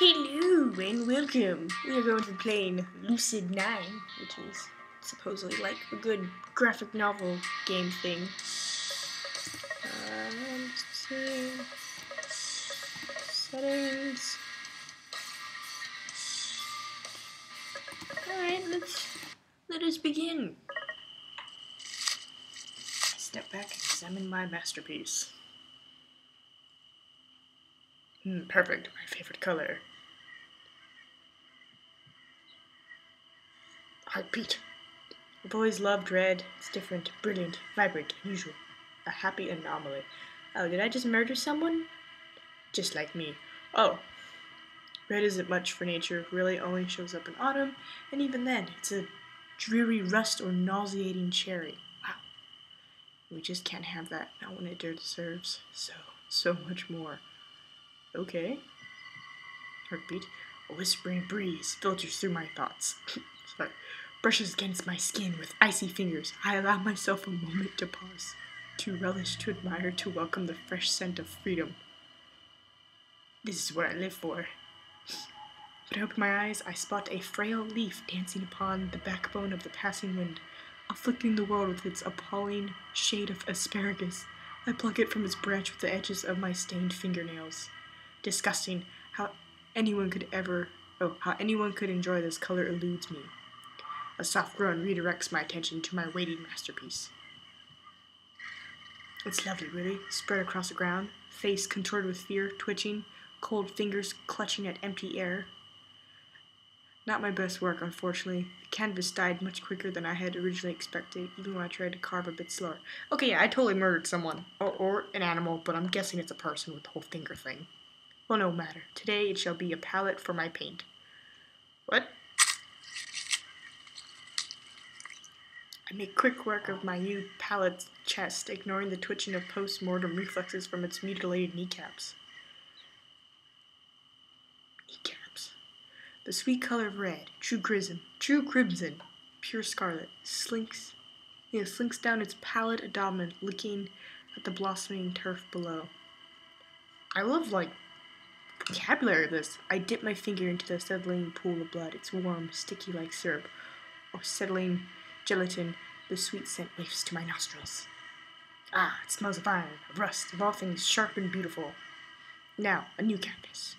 Hello and welcome. We are going to be playing Lucid9, which is supposedly like a good graphic novel game thing. Let's see. Settings. Alright, let us begin. Step back and examine my masterpiece. Perfect, my favorite color. Heartbeat. I've always loved red. It's different, brilliant, vibrant, unusual. A happy anomaly. Oh, did I just murder someone? Just like me. Oh, red isn't much for nature, really only shows up in autumn, and even then, it's a dreary rust or nauseating cherry. Wow. We just can't have that, not when it deserves so much more. Okay. Heartbeat. A whispering breeze filters through my thoughts. Sorry. Brushes against my skin with icy fingers. I allow myself a moment to pause, to relish, to admire, to welcome the fresh scent of freedom. This is what I live for. When I open my eyes, I spot a frail leaf dancing upon the backbone of the passing wind, afflicting the world with its appalling shade of asparagus. I pluck it from its branch with the edges of my stained fingernails. Disgusting. How anyone could enjoy this color eludes me. A soft groan redirects my attention to my waiting masterpiece. It's lovely, really, spread across the ground, face contorted with fear, twitching, cold fingers clutching at empty air. Not my best work, unfortunately. The canvas died much quicker than I had originally expected, even when I tried to carve a bit slower. Okay, yeah, I totally murdered someone, or an animal, but I'm guessing it's a person with the whole finger thing. Well, no matter. Today it shall be a palette for my paint. What? I make quick work of my new pallet's chest, ignoring the twitching of post-mortem reflexes from its mutilated kneecaps. The sweet color of red, true crimson, pure scarlet, slinks down its pallid abdomen, licking at the blossoming turf below. I love, vocabulary of this. I dip my finger into the settling pool of blood. It's warm, sticky like syrup, or settling gelatin. The sweet scent wafts to my nostrils. Ah, it smells of iron, of rust, of all things sharp and beautiful. Now, a new canvas.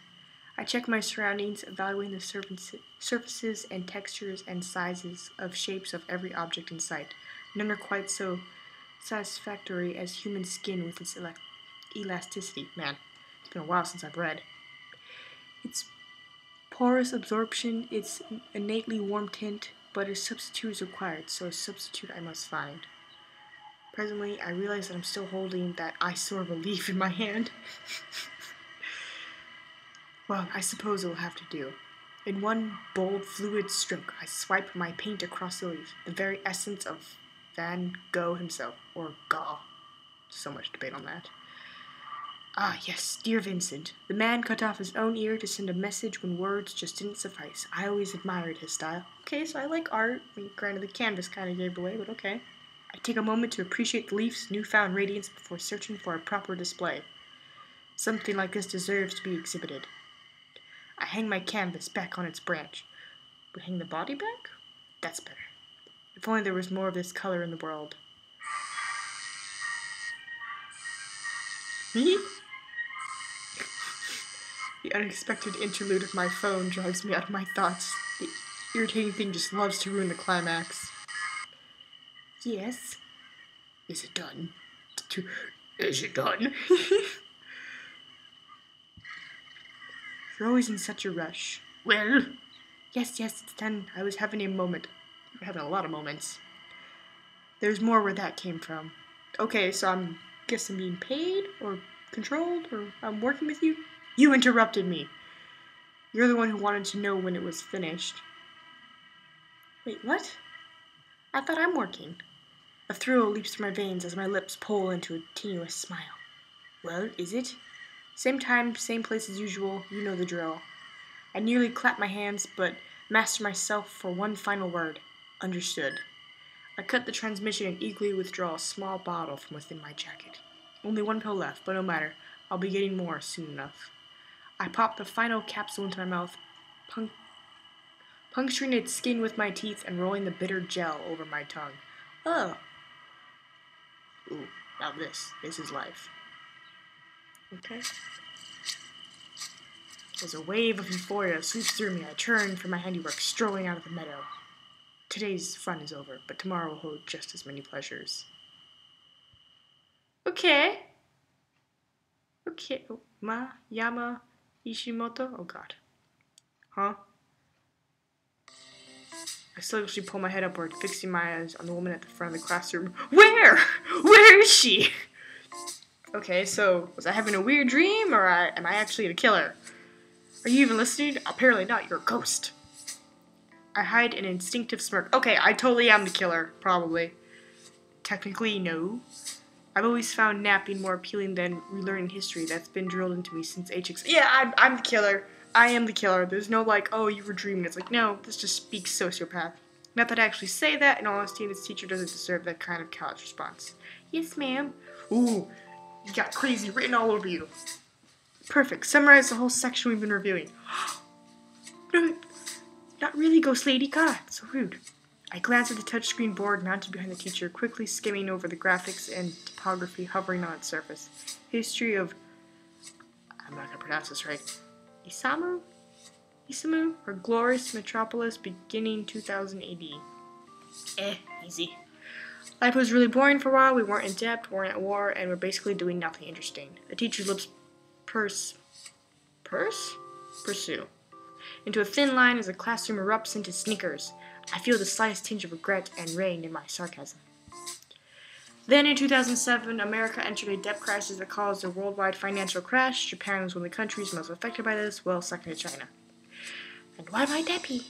I check my surroundings, evaluating the surfaces and textures and sizes of shapes of every object in sight. None are quite so satisfactory as human skin with its elasticity. Man, it's been a while since I've read. Its porous absorption, its innately warm tint, but a substitute is required, so a substitute I must find. Presently, I realize that I'm still holding that eyesore of a leaf in my hand. Well, I suppose it will have to do. In one bold, fluid stroke, I swipe my paint across the leaf, the very essence of Van Gogh himself, or Gogh. So much debate on that. Ah, yes, dear Vincent. The man cut off his own ear to send a message when words just didn't suffice. I always admired his style. Okay, so I like art. I mean, granted, the canvas kind of gave it away, but okay. I take a moment to appreciate the leaf's newfound radiance before searching for a proper display. Something like this deserves to be exhibited. I hang my canvas back on its branch. But hang the body back? That's better. If only there was more of this color in the world. Me? The unexpected interlude of my phone drives me out of my thoughts. The irritating thing just loves to ruin the climax. Yes? Is it done? Is it done? You're always in such a rush. Well? Yes, it's done. I was having a moment. I'm having a lot of moments. There's more where that came from. Okay, so I'm guessing being paid, or controlled, or I'm working with you? You interrupted me. You're the one who wanted to know when it was finished. Wait, what? I thought I'm working. A thrill leaps through my veins as my lips pull into a tenuous smile. Well, is it? Same time, same place as usual, you know the drill. I nearly clap my hands, but master myself for one final word. Understood. I cut the transmission and eagerly withdraw a small bottle from within my jacket. Only one pill left, but no matter. I'll be getting more soon enough. I popped the final capsule into my mouth, puncturing its skin with my teeth and rolling the bitter gel over my tongue. Oh. Ooh, now this is life. Okay. As a wave of euphoria sweeps through me, I turn from my handiwork, strolling out of the meadow. Today's fun is over, but tomorrow will hold just as many pleasures. Okay. Okay. Oh, Yama Ishimoto? Oh god. Huh? I sluggishly pull my head upward, fixing my eyes on the woman at the front of the classroom. Where? Where is she? Okay, so was I having a weird dream, or am I actually the killer? Are you even listening? Apparently not, you're a ghost. I hide an instinctive smirk. Okay, I totally am the killer, probably. Technically, no. I've always found napping more appealing than relearning history that's been drilled into me since HX. Yeah, I'm the killer. I am the killer. There's no like, oh, you were dreaming. It's like, no, this just speaks sociopath. Not that I actually say that. In all honesty, this teacher doesn't deserve that kind of college response. Yes, ma'am. Ooh, you got crazy written all over you. Perfect. Summarize the whole section we've been reviewing. No, not really, Ghost Lady. God, so rude. I glance at the touchscreen board mounted behind the teacher, quickly skimming over the graphics and typography hovering on its surface. History of... I'm not going to pronounce this right. Isamu? Her glorious metropolis beginning 2000 AD. Easy. Life was really boring for a while. We weren't in debt, weren't at war, and we're basically doing nothing interesting. The teacher's lips pursue into a thin line as the classroom erupts into snickers. I feel the slightest tinge of regret and rain in my sarcasm. Then in 2007, America entered a debt crisis that caused a worldwide financial crash. Japan was one of the countries most affected by this, well, second to China. And why am I deppy?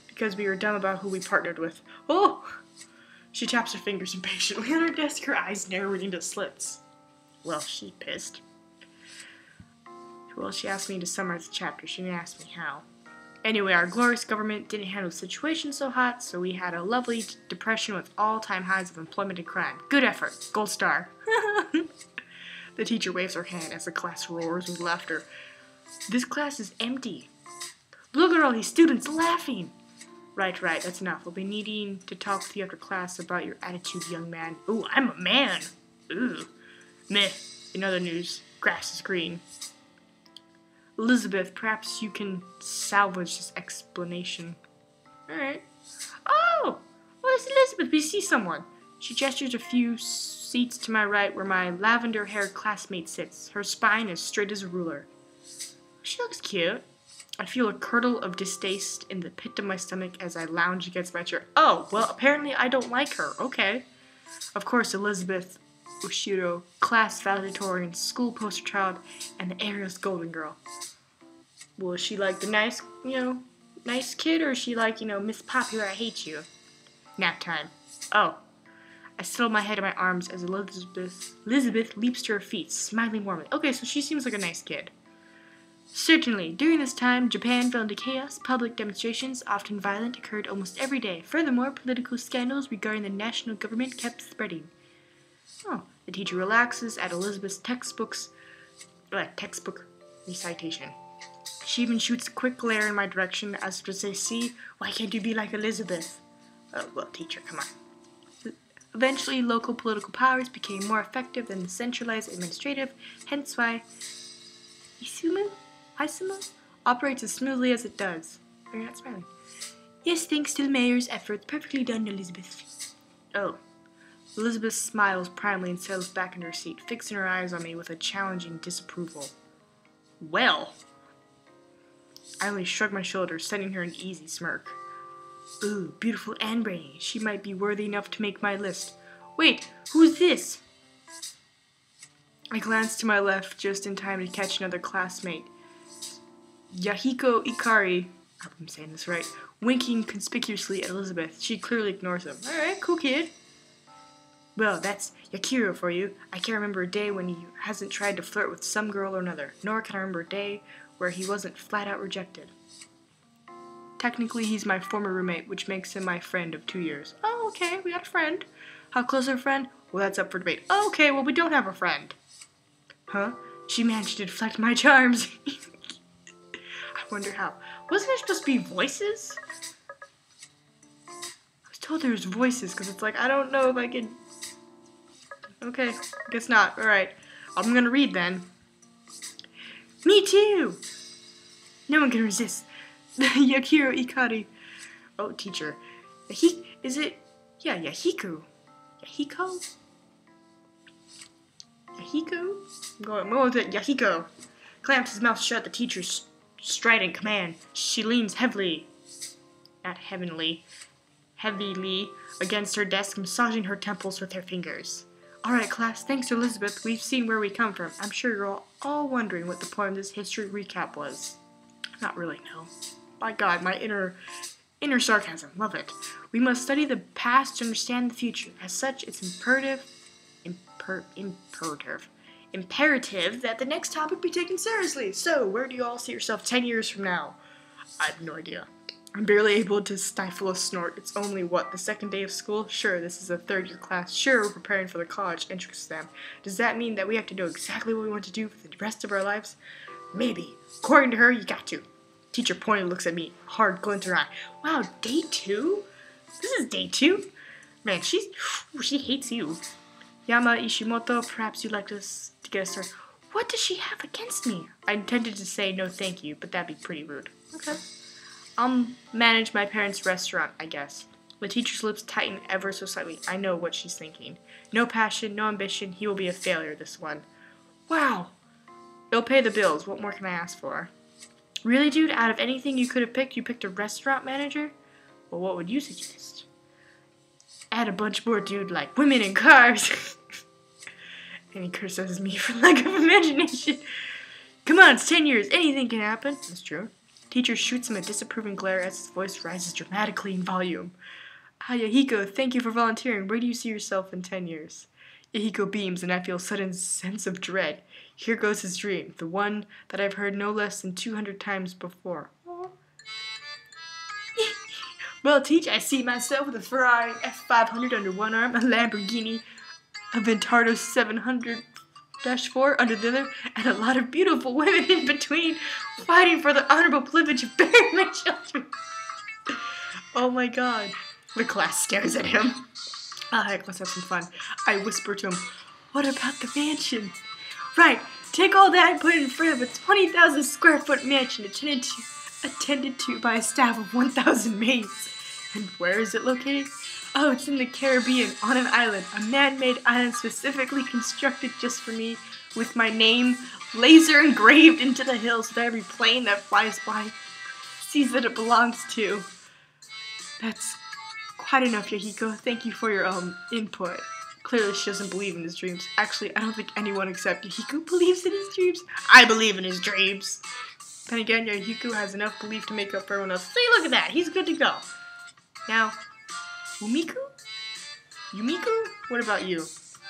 Because we were dumb about who we partnered with. Oh! She taps her fingers impatiently on her desk, her eyes narrowing into slits. Well, she's pissed. Well, she asked me to summarize the chapter. She didn't ask me how. Anyway, our glorious government didn't handle the situation so hot, so we had a lovely depression with all-time highs of employment and crime. Good effort. Gold star. The teacher waves her hand as the class roars with laughter. This class is empty. Look at all these students laughing. Right, that's enough. We'll be needing to talk with you after class about your attitude, young man. Ooh, I'm a man. Ooh. Meh. In other news, grass is green. Elizabeth, perhaps you can salvage this explanation. Alright. Oh! It's Elizabeth. We see someone. She gestures a few seats to my right where my lavender-haired classmate sits. Her spine is straight as a ruler. She looks cute. I feel a curdle of distaste in the pit of my stomach as I lounge against my chair. Oh, well, apparently I don't like her. Okay. Of course, Elizabeth Ushiro, class valedictorian, school poster child, and the area's golden girl. Well, is she like the nice kid, or is she like, Miss Popular, I hate you? Nap time. Oh. I settle my head in my arms as Elizabeth leaps to her feet, smiling warmly. Okay, so she seems like a nice kid. Certainly, during this time, Japan fell into chaos. Public demonstrations, often violent, occurred almost every day. Furthermore, political scandals regarding the national government kept spreading. Oh, the teacher relaxes at Elizabeth's textbook recitation. She even shoots a quick glare in my direction as if to say, see, why can't you be like Elizabeth? Oh, well, teacher, come on. Eventually, local political powers became more effective than the centralized administrative, hence why Isumu operates as smoothly as it does. Are you not smiling? Yes, thanks to the mayor's efforts. Perfectly done, Elizabeth. Oh. Elizabeth smiles primly and settles back in her seat, fixing her eyes on me with a challenging disapproval. Well. I only shrug my shoulders, sending her an easy smirk. Ooh, beautiful and brainy. She might be worthy enough to make my list. Wait, who's this? I glance to my left just in time to catch another classmate. Yahiko Ikari, I hope I'm saying this right, winking conspicuously at Elizabeth. She clearly ignores him. Alright, cool kid. Well, that's Yakiro for you. I can't remember a day when he hasn't tried to flirt with some girl or another, nor can I remember a day where he wasn't flat out rejected. Technically, he's my former roommate, which makes him my friend of 2 years. Oh, okay, we got a friend. How close are a friend? Well, that's up for debate. Oh, okay, well, we don't have a friend. Huh? She managed to deflect my charms. Wonder how. Wasn't there supposed to be voices? I was told there was voices, because it's like, I don't know if I can... Okay, guess not. Alright. I'm gonna read then. Me too! No one can resist. Yakiro Ikari. Oh, teacher. Is it... Yeah, Yahiko. Yahiko? Yahiko? I'm going with it. Yahiko. Clamps his mouth shut, the teacher's strident command. She leans heavily against her desk, massaging her temples with her fingers. Alright, class, thanks to Elizabeth, we've seen where we come from. I'm sure you're all wondering what the point of this history recap was. Not really, no. By God, my inner sarcasm. Love it. We must study the past to understand the future. As such, it's imperative that the next topic be taken seriously. So, where do you all see yourself 10 years from now? I have no idea. I'm barely able to stifle a snort. It's only, what, the second day of school? Sure, this is a third-year class. Sure, we're preparing for the college entrance exam. Does that mean that we have to know exactly what we want to do for the rest of our lives? Maybe. According to her, you got to. Teacher pointedly looks at me, hard glint in her eye. Wow, day 2? This is day 2? Man, she hates you. Yama Ishimoto, perhaps you'd like us to get us started. What does she have against me? I intended to say no thank you, but that'd be pretty rude. Okay. I'll manage my parents' restaurant, I guess. The teacher's lips tighten ever so slightly. I know what she's thinking. No passion, no ambition. He will be a failure, this one. Wow. It'll pay the bills. What more can I ask for? Really, dude? Out of anything you could have picked, you picked a restaurant manager? Well, what would you suggest? Add a bunch more, dude, like women and cars. And he criticizes me for lack of imagination. Come on, it's 10 years. Anything can happen. That's true. Teacher shoots him a disapproving glare as his voice rises dramatically in volume. Ah, Yahiko, thank you for volunteering. Where do you see yourself in 10 years? Yahiko beams, and I feel a sudden sense of dread. Here goes his dream, the one that I've heard no less than 200 times before. Well, Teach, I see myself with a Ferrari F500 under one arm, a Lamborghini Aventador 700-4 under the other, and a lot of beautiful women in between, fighting for the honorable privilege of bearing my children. Oh my God. The class stares at him. Heck, let's have some fun. I whisper to him, what about the mansion? Right, take all that and put it in front of a 20,000 square foot mansion attended to by a staff of 1,000 maids. And where is it located? Oh, it's in the Caribbean, on an island, a man-made island specifically constructed just for me, with my name laser engraved into the hills so that every plane that flies by sees that it belongs to. That's quite enough, Yahiko. Thank you for your input. Clearly she doesn't believe in his dreams. Actually, I don't think anyone except Yahiko believes in his dreams. I believe in his dreams. Then again, Yahiko has enough belief to make up for everyone else. See, look at that. He's good to go. Now, Yumiko? What about you?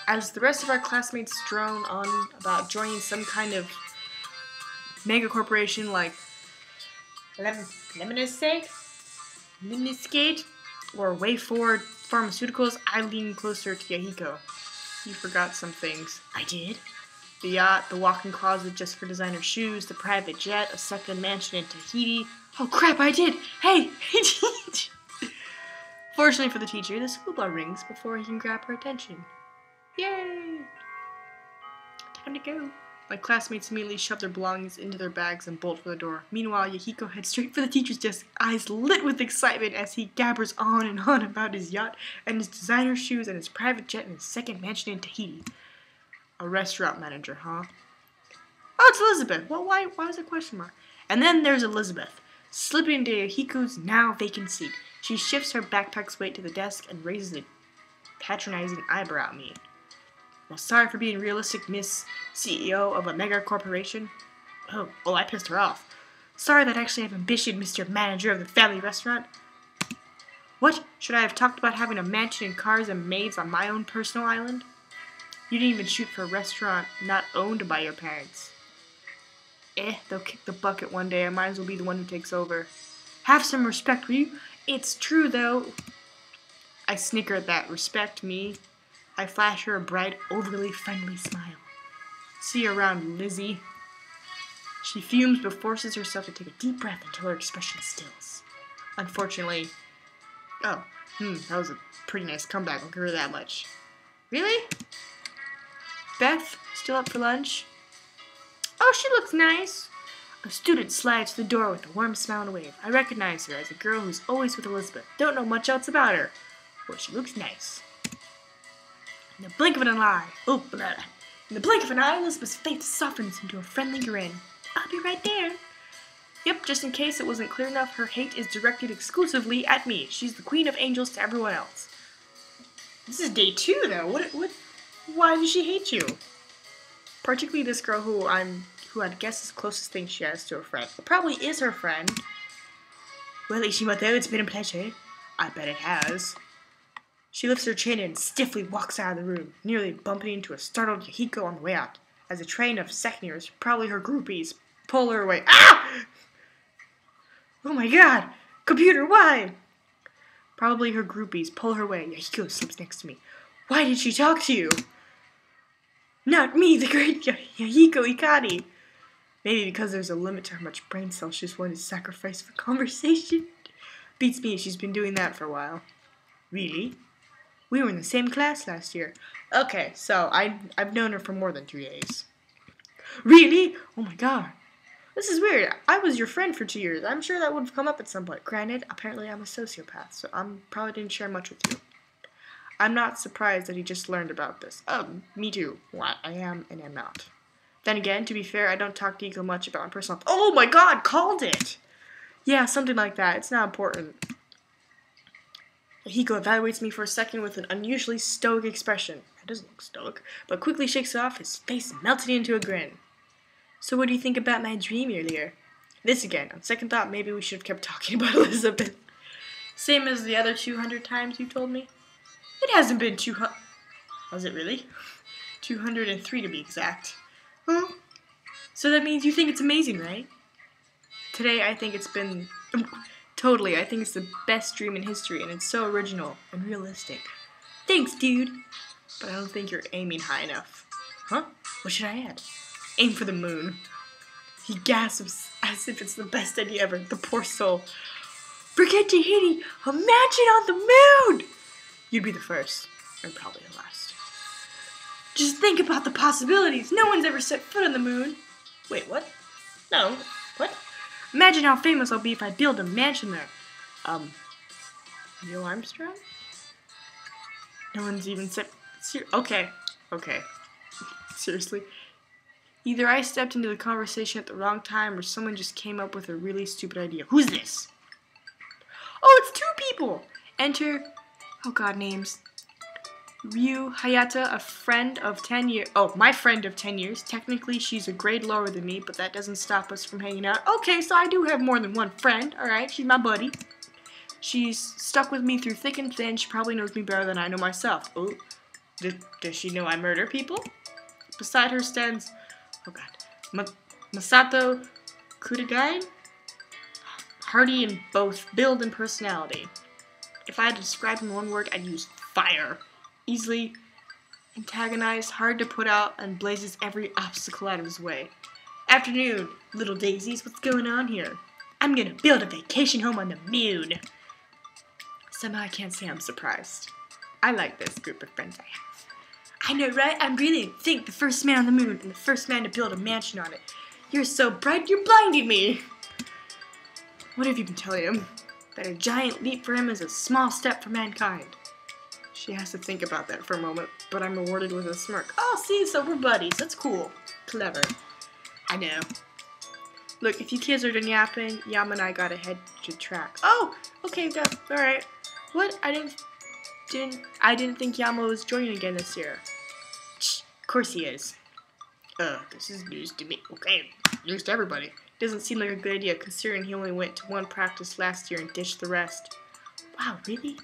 As the rest of our classmates drone on about joining some kind of mega corporation like Lemonade or Way Forward Pharmaceuticals, I lean closer to Yahiko. You forgot some things. I did? The yacht, the walk-in closet just for designer shoes, the private jet, a second mansion in Tahiti. Oh crap, I did! Hey! Fortunately for the teacher, the school bell rings before he can grab her attention. Yay! Time to go. My classmates immediately shove their belongings into their bags and bolt for the door. Meanwhile, Yahiko heads straight for the teacher's desk, eyes lit with excitement as he gabbers on and on about his yacht and his designer shoes and his private jet and his second mansion in Tahiti. A restaurant manager, huh? Oh, it's Elizabeth. Well, why was it a question mark? And then there's Elizabeth, slipping into Yahiko's now vacant seat. She shifts her backpack's weight to the desk and raises a patronizing eyebrow at me. Well, sorry for being realistic, Miss CEO of a mega corporation. Oh, well, I pissed her off. Sorry that I actually have ambition, Mr. Manager of the family restaurant. What? Should I have talked about having a mansion and cars and maids on my own personal island? You didn't even shoot for a restaurant not owned by your parents. They'll kick the bucket one day. I might as well be the one who takes over. Have some respect, will you? It's true, though. I snicker at that. Respect me. I flash her a bright, overly friendly smile. See you around, Lizzie. She fumes but forces herself to take a deep breath until her expression stills. Unfortunately... Oh, that was a pretty nice comeback, I'll give her that much. Really? Beth, still up for lunch? Oh, she looks nice. A student slides to the door with a warm smile and a wave. I recognize her as a girl who's always with Elizabeth. Don't know much else about her. Well, she looks nice. In the blink of an eye, Elizabeth's face softens into a friendly grin. I'll be right there. Yep, just in case it wasn't clear enough, her hate is directed exclusively at me. She's the queen of angels to everyone else. This is day 2, though. Why does she hate you? Particularly this girl who I'd guess is the closest thing she has to a friend. It probably is her friend. Well, Ishimoto, it's been a pleasure. I bet it has. She lifts her chin and stiffly walks out of the room, nearly bumping into a startled Yahiko on the way out, as a train of second-years, probably her groupies, pull her away. Ah! Oh my god! Computer, why? Probably her groupies pull her away. Yahiko slips next to me. Why did she talk to you? Not me, the great Yahiko Ikari. Maybe because there's a limit to how much brain cells she's willing to sacrifice for conversation. Beats me, she's been doing that for a while. Really? We were in the same class last year. Okay, so I've known her for more than 3 days. Really? Oh my god. This is weird. I was your friend for 2 years. I'm sure that would have come up at some point. Granted, apparently I'm a sociopath, so I probably didn't share much with you. I'm not surprised that he just learned about this. Me too. Well, I am and am not. Then again, to be fair, I don't talk to Iko much about my personal... Oh my god, called it! Yeah, something like that. It's not important. Hiko evaluates me for a second with an unusually stoic expression. That doesn't look stoic, but quickly shakes it off, his face melting into a grin. So what do you think about my dream earlier? This again. On second thought, maybe we should have kept talking about Elizabeth. Same as the other 200 times you told me? It hasn't been 200... Was it really? 203 to be exact. Huh? So that means you think it's amazing, right? Today, I think it's been... Totally, I think it's the best dream in history, and it's so original and realistic. Thanks, dude. But I don't think you're aiming high enough. Huh? What should I add? Aim for the moon. He gasps as if it's the best idea ever. The poor soul. Forget Tahiti! Imagine on the moon! You'd be the first, and probably the last. Just think about the possibilities. No one's ever set foot on the moon. Wait, what? No. What? Imagine how famous I'll be if I build a mansion there. Neil Armstrong? No one's even set... Okay. Seriously. Either I stepped into the conversation at the wrong time or someone just came up with a really stupid idea. Who's this? Oh, it's 2 people! Enter... Oh god, names. Ryu Hayata, a friend of 10 years. Oh, my friend of 10 years. Technically, she's a grade lower than me, but that doesn't stop us from hanging out. Okay, so I do have more than one friend. Alright, she's my buddy. She's stuck with me through thick and thin. She probably knows me better than I know myself. Oh, does she know I murder people? Beside her stands... Oh god. Masato Kudagai? Hardy in both build and personality. If I had to describe him in one word, I'd use fire. Easily antagonized, hard to put out, and blazes every obstacle out of his way. Afternoon, little daisies, what's going on here? I'm gonna build a vacation home on the moon. Somehow I can't say I'm surprised. I like this group of friends I have. I know, right? I'm brilliant. Think, the first man on the moon and the first man to build a mansion on it. You're so bright, you're blinding me. What have you been telling him? That a giant leap for him is a small step for mankind. She has to think about that for a moment, but I'm rewarded with a smirk. Oh, see, so we're buddies. That's cool. Clever. I know. Look, if you kids are done yapping, Yama and I gotta head to track. Oh, okay, alright. What? I didn't think Yama was joining again this year. Of course he is. This is news to me. Okay, news to everybody. Doesn't seem like a good idea considering he only went to one practice last year and ditched the rest. Wow, really?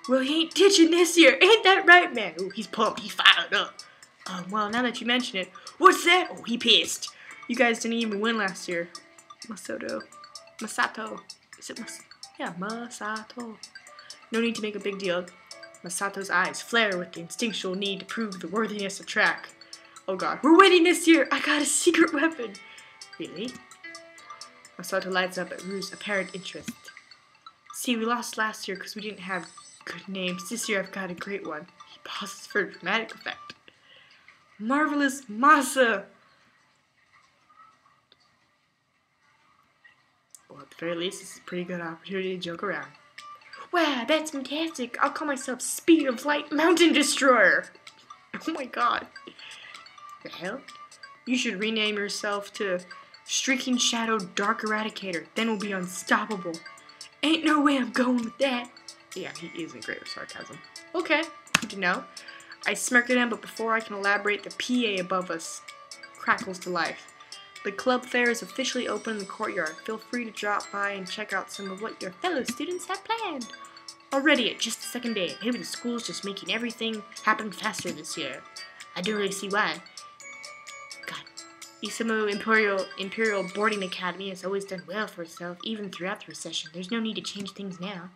Well, he ain't ditching this year. Ain't that right, man? Ooh, he's pumped. He's fired up. Well, now that you mention it, what's that? Oh, he pissed. You guys didn't even win last year. Masato. Is it Yeah, Masato. No need to make a big deal. Masato's eyes flare with the instinctual need to prove the worthiness of track. Oh god, we're winning this year! I got a secret weapon! Really? Masato lights up at Rue's apparent interest. See, we lost last year because we didn't have good names. This year I've got a great one. He pauses for a dramatic effect. Marvelous Masa! Well, at the very least, this is a pretty good opportunity to joke around. Wow, that's fantastic! I'll call myself Speed of Light Mountain Destroyer! Oh my god. The hell? You should rename yourself to Streaking Shadow Dark Eradicator. Then we'll be unstoppable. Ain't no way I'm going with that. Yeah, he isn't great with sarcasm. Okay, good to know. I smirk at him, but before I can elaborate, the PA above us crackles to life. The club fair is officially open in the courtyard. Feel free to drop by and check out some of what your fellow students have planned. Already at just the second day, maybe the school's just making everything happen faster this year. I don't really see why. God, Isamu Imperial Boarding Academy has always done well for itself, even throughout the recession. There's no need to change things now.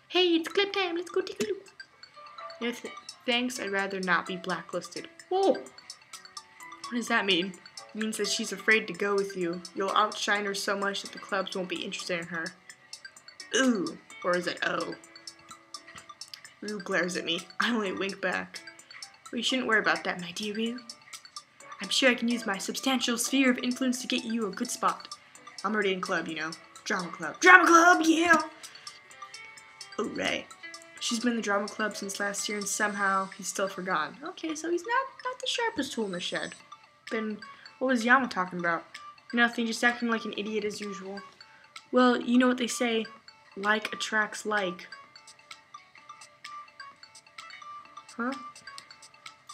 Hey, it's clip time. Let's go take a look. No thanks, I'd rather not be blacklisted. Whoa! What does that mean? It means that she's afraid to go with you. You'll outshine her so much that the clubs won't be interested in her. Ooh. Or is it oh? Rue glares at me. I only wink back. We shouldn't worry about that, my dear Rue. I'm sure I can use my substantial sphere of influence to get you a good spot. I'm already in club, you know. Drama club. Drama club, yeah! Oh, Ray. She's been in the drama club since last year and somehow he's still forgotten. Okay, so he's not the sharpest tool in the shed. Then what was Yama talking about? Nothing, just acting like an idiot as usual. Well, you know what they say. Like attracts like. Huh?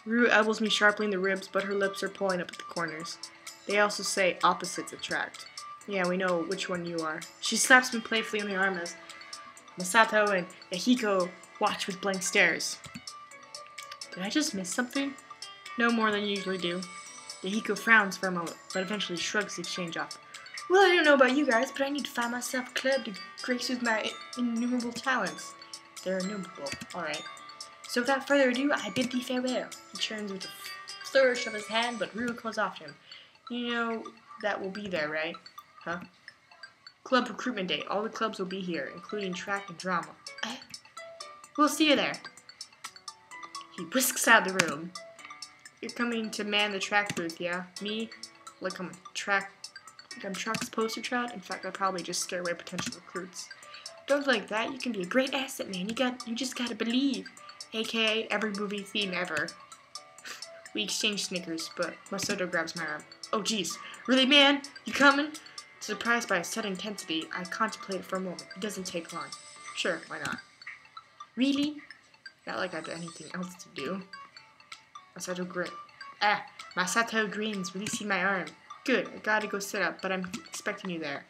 Rue elbows me sharply in the ribs, but her lips are pulling up at the corners. They also say opposites attract. Yeah, we know which one you are. She slaps me playfully on the arm as Masato and Yahiko watch with blank stares. Did I just miss something? No more than you usually do. Yahiko frowns for a moment, but eventually shrugs the exchange off. Well, I don't know about you guys, but I need to find myself a club to grace with my innumerable talents. They're innumerable, alright. So without further ado, I bid thee farewell. He turns with a flourish of his hand, but Rue calls off him. You know that we'll be there, right? Huh? Club recruitment day. All the clubs will be here, including track and drama. We'll see you there. He whisks out of the room. You're coming to man the track booth, yeah? Me? Like I'm track's poster child? In fact, I'd probably just scare away potential recruits. Don't like that. You can be a great asset, man. You just gotta believe. AKA every movie theme ever. We exchange snickers, but Masato grabs my arm. Oh jeez, really man? You coming? Surprised by his sudden intensity, I contemplate it for a moment. It doesn't take long. Sure, why not? Really? Not like I've anything else to do. Masato grins, releasing my arm. Good, I gotta go sit up, but I'm expecting you there.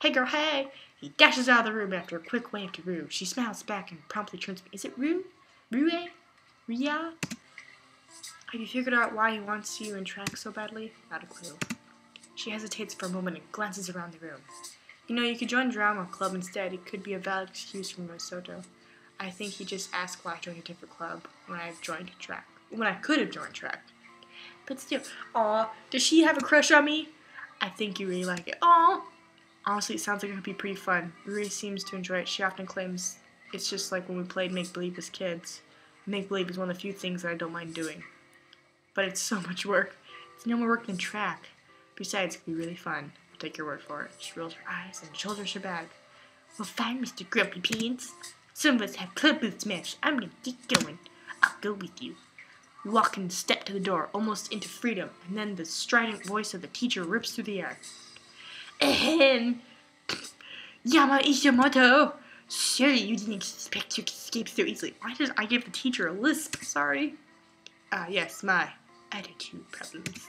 Hey girl, hey! He dashes out of the room after a quick wave to Rue. She smiles back and promptly turns to me. Is it Rue? Rue? Ria? Have you figured out why he wants you in track so badly? Not a clue. She hesitates for a moment and glances around the room. You know, you could join drama club instead. It could be a valid excuse for Masato. I think he just asked why I joined a different club when I joined track. When I could have joined track. But still, aw, does she have a crush on me? I think you really like it. Aw! Honestly, it sounds like it could be pretty fun. Rui seems to enjoy it. She often claims it's just like when we played make-believe as kids. Make-believe is one of the few things that I don't mind doing. But it's so much work. It's no more work than track. Besides, it could be really fun. I'll take your word for it. She rolls her eyes and shoulders her bag. Well, fine, Mr. Grumpy Pants. Some of us have club boots matched. I'm gonna get going. I'll go with you. We walk and step to the door, almost into freedom, and then the strident voice of the teacher rips through the air. Ahem! Yama Ishimoto! Surely you didn't expect to escape so easily. Why did I give the teacher a lisp? Sorry. Yes, my attitude problems.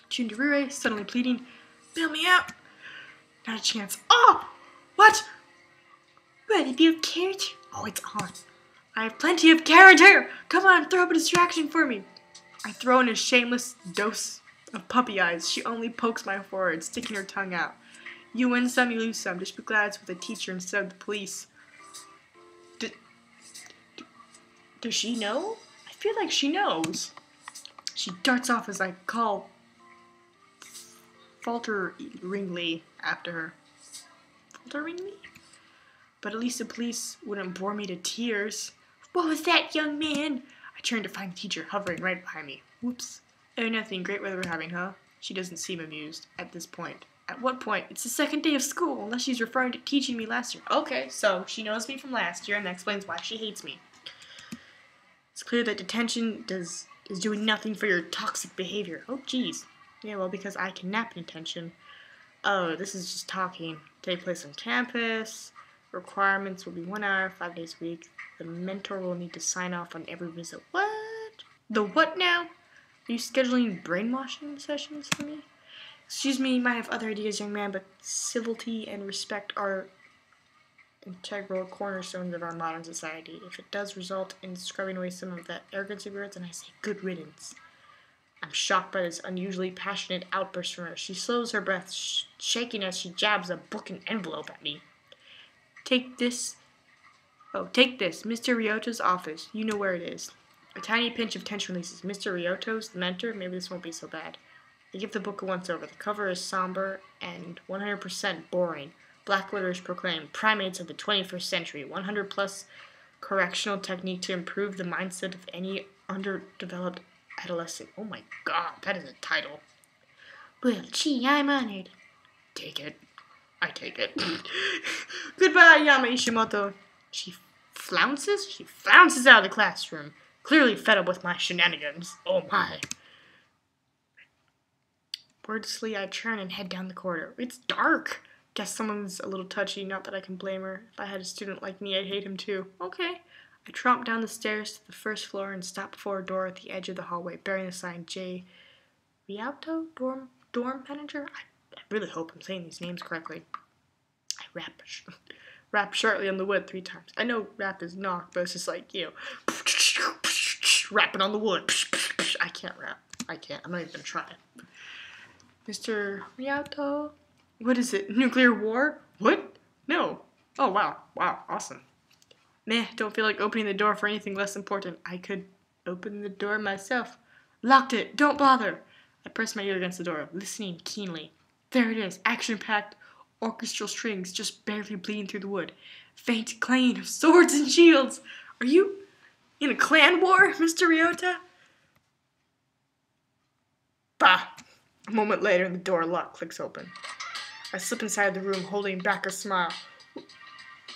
Chindurure, suddenly pleading, bail me out! Not a chance. Oh! What? Ready to build character? Oh, it's on. I have plenty of character! Come on, throw up a distraction for me. I throw in a shameless dose of puppy eyes. She only pokes my forehead, sticking her tongue out. You win some, you lose some. Just be glad it's with the teacher instead of the police. Does she know? I feel like she knows. She darts off as I call falteringly after her. Falteringly? But at least the police wouldn't bore me to tears. What was that, young man? I turned to find the teacher hovering right behind me. Whoops. Oh, nothing. Great weather we're having, huh? She doesn't seem amused at this point. At what point? It's the second day of school, unless she's referring to teaching me last year. Okay, so she knows me from last year, and that explains why she hates me. It's clear that detention is doing nothing for your toxic behavior. Oh, jeez. Yeah, well, because I can nap in detention. Oh, this is just talking. Take place on campus. Requirements will be 1 hour, 5 days a week. The mentor will need to sign off on every visit. What? The what now? Are you scheduling brainwashing sessions for me? Excuse me, you might have other ideas, young man, but civility and respect are integral cornerstones of our modern society. If it does result in scrubbing away some of that arrogance of yours, then I say good riddance. I'm shocked by this unusually passionate outburst from her. She slows her breath, shaking as she jabs a book and envelope at me. Take this, Mr. Ryoto's office. You know where it is. A tiny pinch of tension releases. Mr. Ryoto's, the mentor? Maybe this won't be so bad. I give the book a once-over. The cover is somber and 100% boring. Black letters proclaim, primates of the 21st century, 100-plus correctional technique to improve the mindset of any underdeveloped adolescent. Oh my god, that is a title. Well, gee, I'm honored. Take it. I take it. Goodbye, Yama Ishimoto. She flounces out of the classroom, clearly fed up with my shenanigans. Oh my. Wordlessly, I turn and head down the corridor. It's dark. Guess someone's a little touchy, not that I can blame her. If I had a student like me, I'd hate him too. Okay. I tromp down the stairs to the first floor and stop before a door at the edge of the hallway, bearing the sign J. Rialto? Dorm manager? I really hope I'm saying these names correctly. I rap shortly on the wood 3 times. I know rap is knock, but it's just like, you know, rapping on the wood. I can't rap. I can't. I'm not even gonna try. Mr. Rialto? What is it? Nuclear war? What? No. Oh, wow. Wow. Awesome. Meh, don't feel like opening the door for anything less important. I could open the door myself. Locked it. Don't bother. I press my ear against the door, listening keenly. There it is. Action-packed orchestral strings just barely bleeding through the wood. Faint clanging of swords and shields. Are you in a clan war, Mr. Ryota? Bah! A moment later, the door lock clicks open. I slip inside the room, holding back a smile.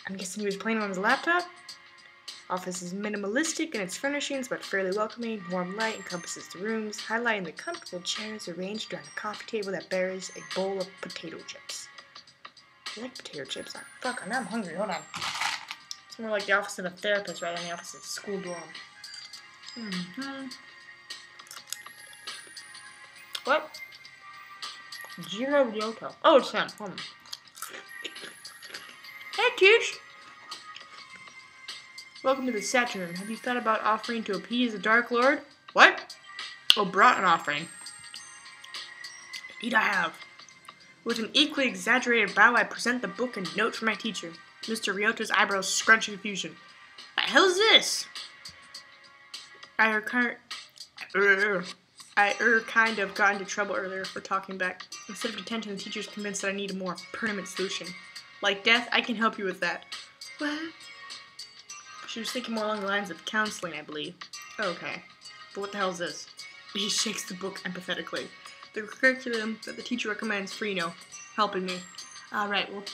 I'm guessing he was playing on his laptop? Office is minimalistic in its furnishings, but fairly welcoming. Warm light encompasses the rooms, highlighting the comfortable chairs arranged around a coffee table that bears a bowl of potato chips. Do you like potato chips? Fuck, now I'm hungry. Hold on. It's more like the office of a therapist rather than the office of a school dorm. What? Jiro Ryoko. Oh, it's him. Hey, Kish. Welcome to the Saturn. Have you thought about offering to appease the Dark Lord? What? Oh, brought an offering. Indeed I have. With an equally exaggerated bow, I present the book and note for my teacher. Mr. Ryoto's eyebrows scrunch in confusion. What the hell is this? I kind of got into trouble earlier for talking back. Instead of detention, the teacher's convinced that I need a more permanent solution. Like death, I can help you with that. What? She was thinking more along the lines of counseling, I believe. Okay. But what the hell is this? He shakes the book empathetically. The curriculum that the teacher recommends for, helping me. Alright, well,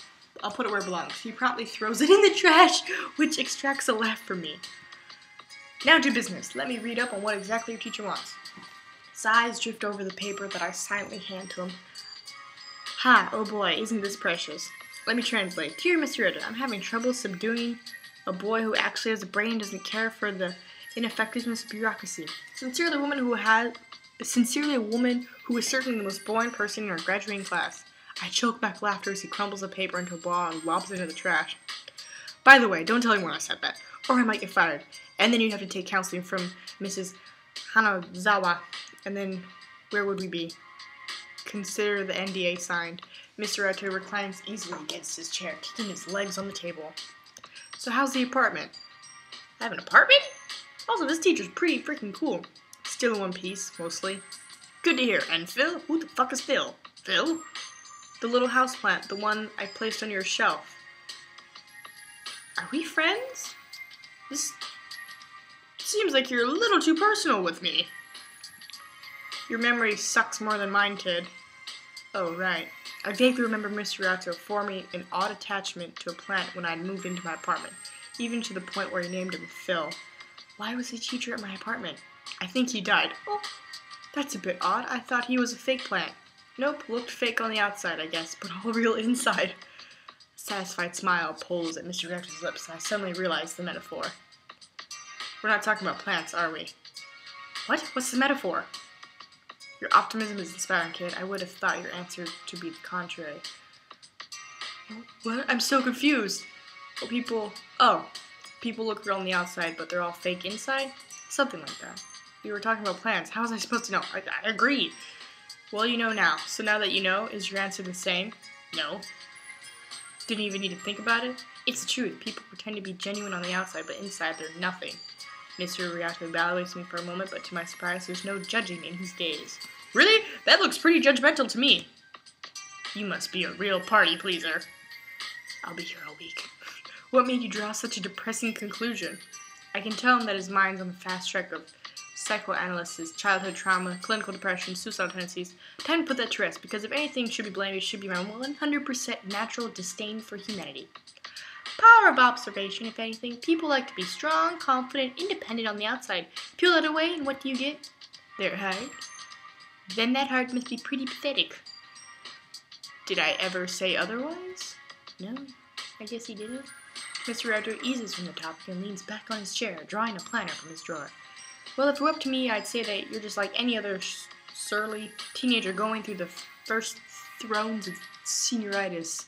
I'll put it where it belongs. He promptly throws it in the trash, which extracts a laugh from me. Now to business. Let me read up on what exactly your teacher wants. His eyes drift over the paper that I silently hand to him. Ha, oh boy, isn't this precious. Let me translate. Dear Mr. Ryota, I'm having trouble subduing a boy who actually has a brain and doesn't care for the ineffectiveness of bureaucracy. Sincerely, a woman who is certainly the most boring person in our graduating class. I choke back laughter as he crumbles the paper into a ball and lobs it into the trash. By the way, don't tell anyone I said that, or I might get fired. And then you'd have to take counseling from Mrs. Hanazawa. And then, where would we be? Consider the NDA signed. Mr. Ryota reclines easily against his chair, kicking his legs on the table. So how's the apartment? I have an apartment? Also, this teacher's pretty freaking cool. Still in one piece, mostly. Good to hear. And Phil? Who the fuck is Phil? Phil? The little houseplant, the one I placed on your shelf. Are we friends? This seems like you're a little too personal with me. Your memory sucks more than mine, kid. Oh, right. I vaguely remember Mr. Ratto forming an odd attachment to a plant when I had moved into my apartment, even to the point where he named him Phil. Why was he a teacher at my apartment? I think he died. Oh, that's a bit odd. I thought he was a fake plant. Nope, looked fake on the outside, I guess, but all real inside. A satisfied smile pulls at Mr. Ratto's lips, and I suddenly realize the metaphor. We're not talking about plants, are we? What? What's the metaphor? Your optimism is inspiring, kid. I would have thought your answer to be the contrary. What? I'm so confused. Well, people look real on the outside, but they're all fake inside? Something like that. We were talking about plants. How was I supposed to know? I agree. Well, you know now. So now that you know, is your answer the same? No. Didn't even need to think about it? It's the truth. People pretend to be genuine on the outside, but inside they're nothing. Mr. Riato evaluates me for a moment, but to my surprise, there's no judging in his gaze. Really? That looks pretty judgmental to me. You must be a real party pleaser. I'll be here all week. What made you draw such a depressing conclusion? I can tell him that his mind's on the fast track of psychoanalysis, childhood trauma, clinical depression, suicidal tendencies. Time to put that to rest, because if anything should be blamed, it should be my 100% natural disdain for humanity. Power of observation, if anything. People like to be strong, confident, independent on the outside. Peel that away, and what do you get? Their heart. Then that heart must be pretty pathetic. Did I ever say otherwise? No, I guess he didn't. Mr. Ratto eases from the topic and leans back on his chair, drawing a planner from his drawer. Well, if it were up to me, I'd say that you're just like any other surly teenager going through the first thrones of senioritis.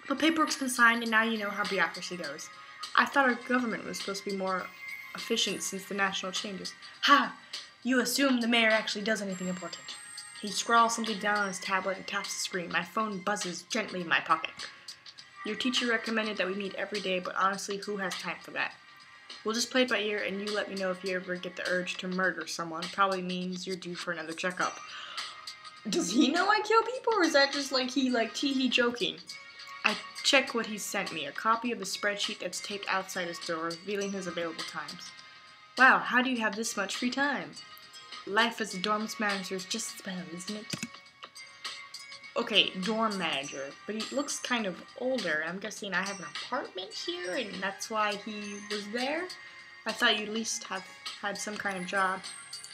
But paperwork's been signed, and now you know how bureaucracy goes. I thought our government was supposed to be more efficient since the national changes. Ha! You assume the mayor actually does anything important. He scrawls something down on his tablet and taps the screen. My phone buzzes gently in my pocket. Your teacher recommended that we meet every day, but honestly, who has time for that? We'll just play it by ear, and you let me know if you ever get the urge to murder someone. Probably means you're due for another checkup. Does he know I kill people, or is that just like he joking? I check what he sent me, a copy of the spreadsheet that's taped outside his door, revealing his available times. Wow, how do you have this much free time? Life as a dorm manager is just as well, isn't it? Okay, dorm manager, but he looks kind of older. I'm guessing I have an apartment here, and that's why he was there? I thought you'd at least have had some kind of job.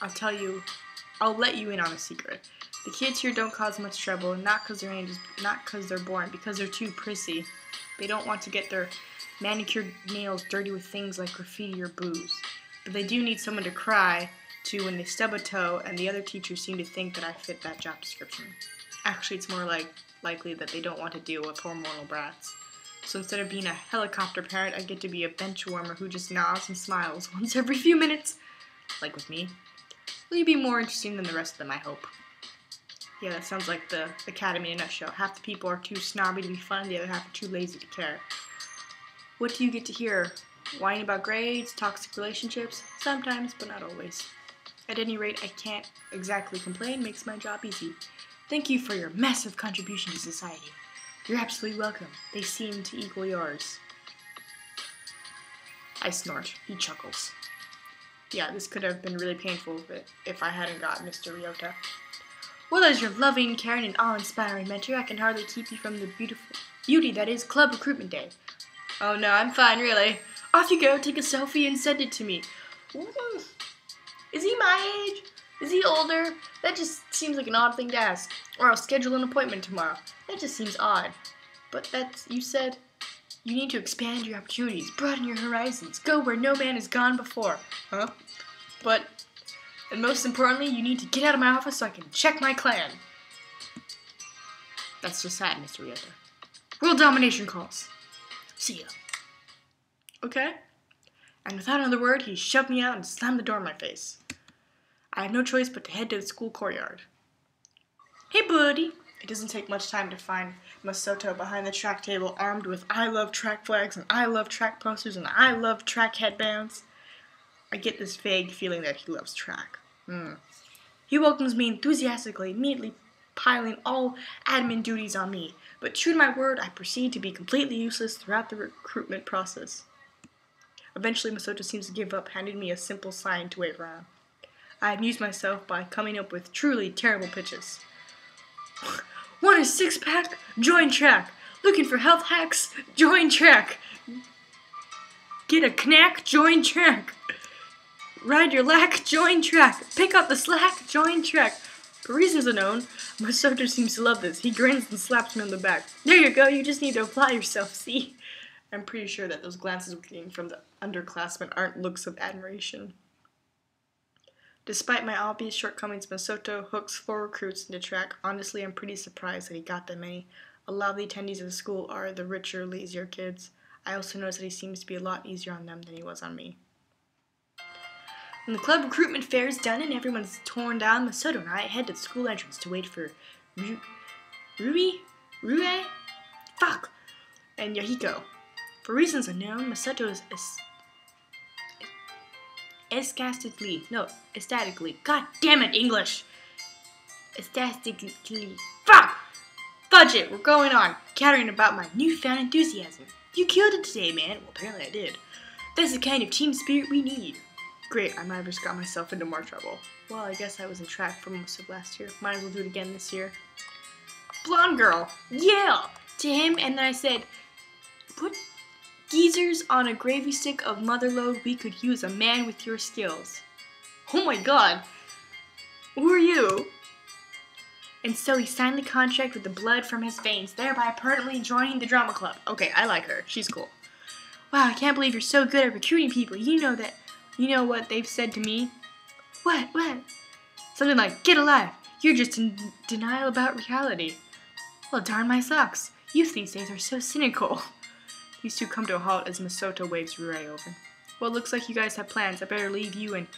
I'll let you in on a secret. The kids here don't cause much trouble, not because they're boring, because they're too prissy. They don't want to get their manicured nails dirty with things like graffiti or booze. But they do need someone to cry to when they stub a toe, and the other teachers seem to think that I fit that job description. Actually, it's more likely that they don't want to deal with hormonal brats. So instead of being a helicopter parent, I get to be a bench warmer who just nods and smiles once every few minutes. Like with me. Will you be more interesting than the rest of them, I hope? Yeah, that sounds like the academy in a nutshell. Half the people are too snobby to be fun, the other half are too lazy to care. What do you get to hear? Whining about grades, toxic relationships? Sometimes, but not always. At any rate, I can't exactly complain. Makes my job easy. Thank you for your massive contribution to society. You're absolutely welcome. They seem to equal yours. I snort. He chuckles. Yeah, this could have been really painful if I hadn't got Mr. Ryota. Well, as your loving, caring, and awe-inspiring mentor, I can hardly keep you from the beauty that is Club Recruitment Day. Oh no, I'm fine, really. Off you go, take a selfie, and send it to me. Is he my age? Is he older? That just seems like an odd thing to ask. Or I'll schedule an appointment tomorrow. That just seems odd. But you said you need to expand your opportunities, broaden your horizons, go where no man has gone before. Huh? And most importantly, you need to get out of my office so I can check my clan. That's just sad, Mr. Ryota. World domination calls. See ya. Okay? And without another word, he shoved me out and slammed the door in my face. I had no choice but to head to the school courtyard. Hey, buddy. It doesn't take much time to find Masato behind the track table, armed with I love track flags and I love track posters and I love track headbands. I get this vague feeling that he loves track. He welcomes me enthusiastically, immediately piling all admin duties on me. But true to my word, I proceed to be completely useless throughout the recruitment process. Eventually, Masato seems to give up, handing me a simple sign to wave around. I amuse myself by coming up with truly terrible pitches. Want a six-pack? Join track. Looking for health hacks? Join track. Get a knack? Join track. Ride your lack? Join track. Pick up the slack? Join track. For reasons unknown, Masato seems to love this. He grins and slaps me on the back. There you go, you just need to apply yourself, see? I'm pretty sure that those glances we're getting from the underclassmen aren't looks of admiration. Despite my obvious shortcomings, Masato hooks 4 recruits into track. Honestly, I'm pretty surprised that he got that many. A lot of the attendees of the school are the richer, lazier kids. I also noticed that he seems to be a lot easier on them than he was on me. When the club recruitment fair is done and everyone's torn down, Masato and I head to the school entrance to wait for Rue, and Yahiko. For reasons unknown, Masato is ecstatically. God damn it, English! Ecstatically. Fudge it, we're going on. Chattering about my newfound enthusiasm. You killed it today, man. Well, apparently I did. That's the kind of team spirit we need. Great, I might have just got myself into more trouble. Well, I guess I was in track for most of last year. Might as well do it again this year. Blonde girl, yeah! To him, and then I said, put geezers on a gravy stick of motherload. We could use a man with your skills. Oh my god. Who are you? And so he signed the contract with the blood from his veins, thereby permanently joining the drama club. Okay, I like her. She's cool. Wow, I can't believe you're so good at recruiting people. You know what they've said to me? What? Something like, get alive. You're just in denial about reality. Well, darn my socks. Youth these days are so cynical. These two come to a halt as Masato waves Rue over. Well, looks like you guys have plans. I better leave you and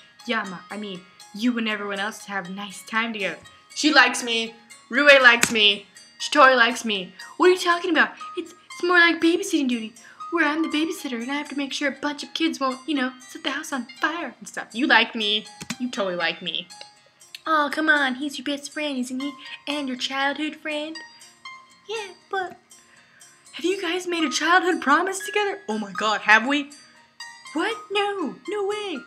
you and everyone else to have a nice time together. She likes me. Rue likes me. She totally likes me. What are you talking about? It's more like babysitting duty, where I'm the babysitter and I have to make sure a bunch of kids won't, set the house on fire and stuff. You like me. You totally like me. Oh, come on. He's your best friend, isn't he? And your childhood friend? Yeah, but have you guys made a childhood promise together? Oh my god, have we? What? No way.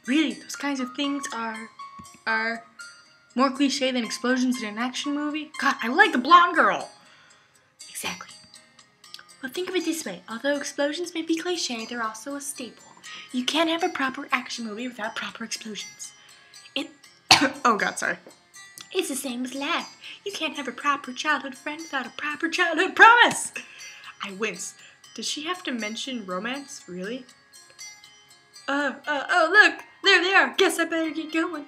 Really, those kinds of things are more cliche than explosions in an action movie? God, I like the blonde girl. Exactly. Well, think of it this way. Although explosions may be cliche, they're also a staple. You can't have a proper action movie without proper explosions. Oh god, sorry. It's the same with life. You can't have a proper childhood friend without a proper childhood promise. I wince. Does she have to mention romance? Really? Oh, look! There they are! Guess I better get going.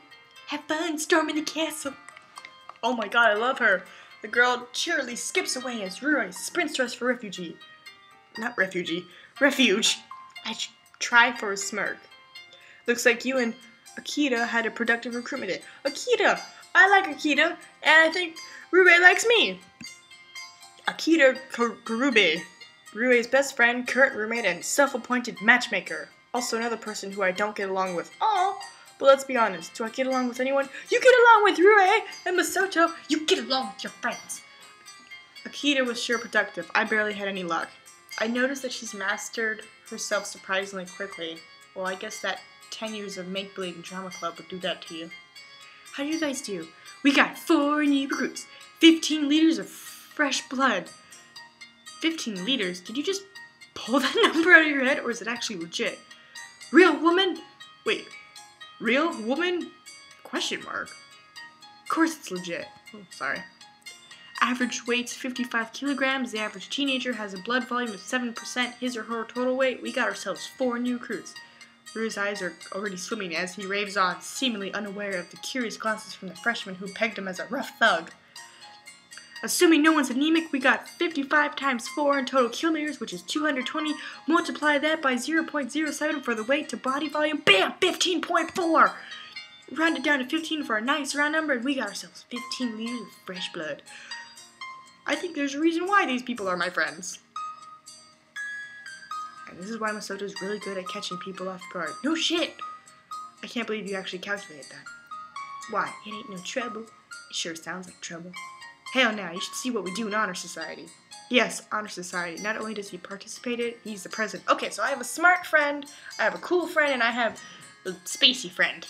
Have fun storming the castle. Oh my god, I love her. The girl cheerily skips away as Ruri sprints to us for refuge. I try for a smirk. Looks like you and Akita had a productive recruitment day. Akita! I like Akita, and I think Rube likes me. Akita Karube, Rue's best friend, current roommate, and self-appointed matchmaker. Also another person who I don't get along with. Oh, but let's be honest. Do I get along with anyone? You get along with Rue and Masato. You get along with your friends. Akita was sure productive. I barely had any luck. I noticed that she's mastered herself surprisingly quickly. Well, I guess that 10 years of make-believe and drama club would do that to you. How do you guys do? We got 4 new recruits. 15 liters of fresh blood. 15 liters? Did you just pull that number out of your head, or is it actually legit? Real woman? Wait. Real woman? Question mark. Of course it's legit. Oh, sorry. Average weight's 55 kilograms. The average teenager has a blood volume of 7%. His or her total weight. We got ourselves 4 new recruits. Rue's eyes are already swimming as he raves on, seemingly unaware of the curious glances from the freshman who pegged him as a rough thug. Assuming no one's anemic, we got 55 times 4 in total kilometers, which is 220. Multiply that by 0.07 for the weight to body volume. Bam! 15.4! Round it down to 15 for a nice round number, and we got ourselves 15 liters of fresh blood. I think there's a reason why these people are my friends. And this is why Masato's really good at catching people off guard. No shit! I can't believe you actually calculated that. Why? It ain't no trouble. Sure sounds like trouble. Hell no, you should see what we do in Honor Society. Yes, Honor Society. Not only does he participate in it, he's the president. Okay, so I have a smart friend, I have a cool friend, and I have a spacey friend.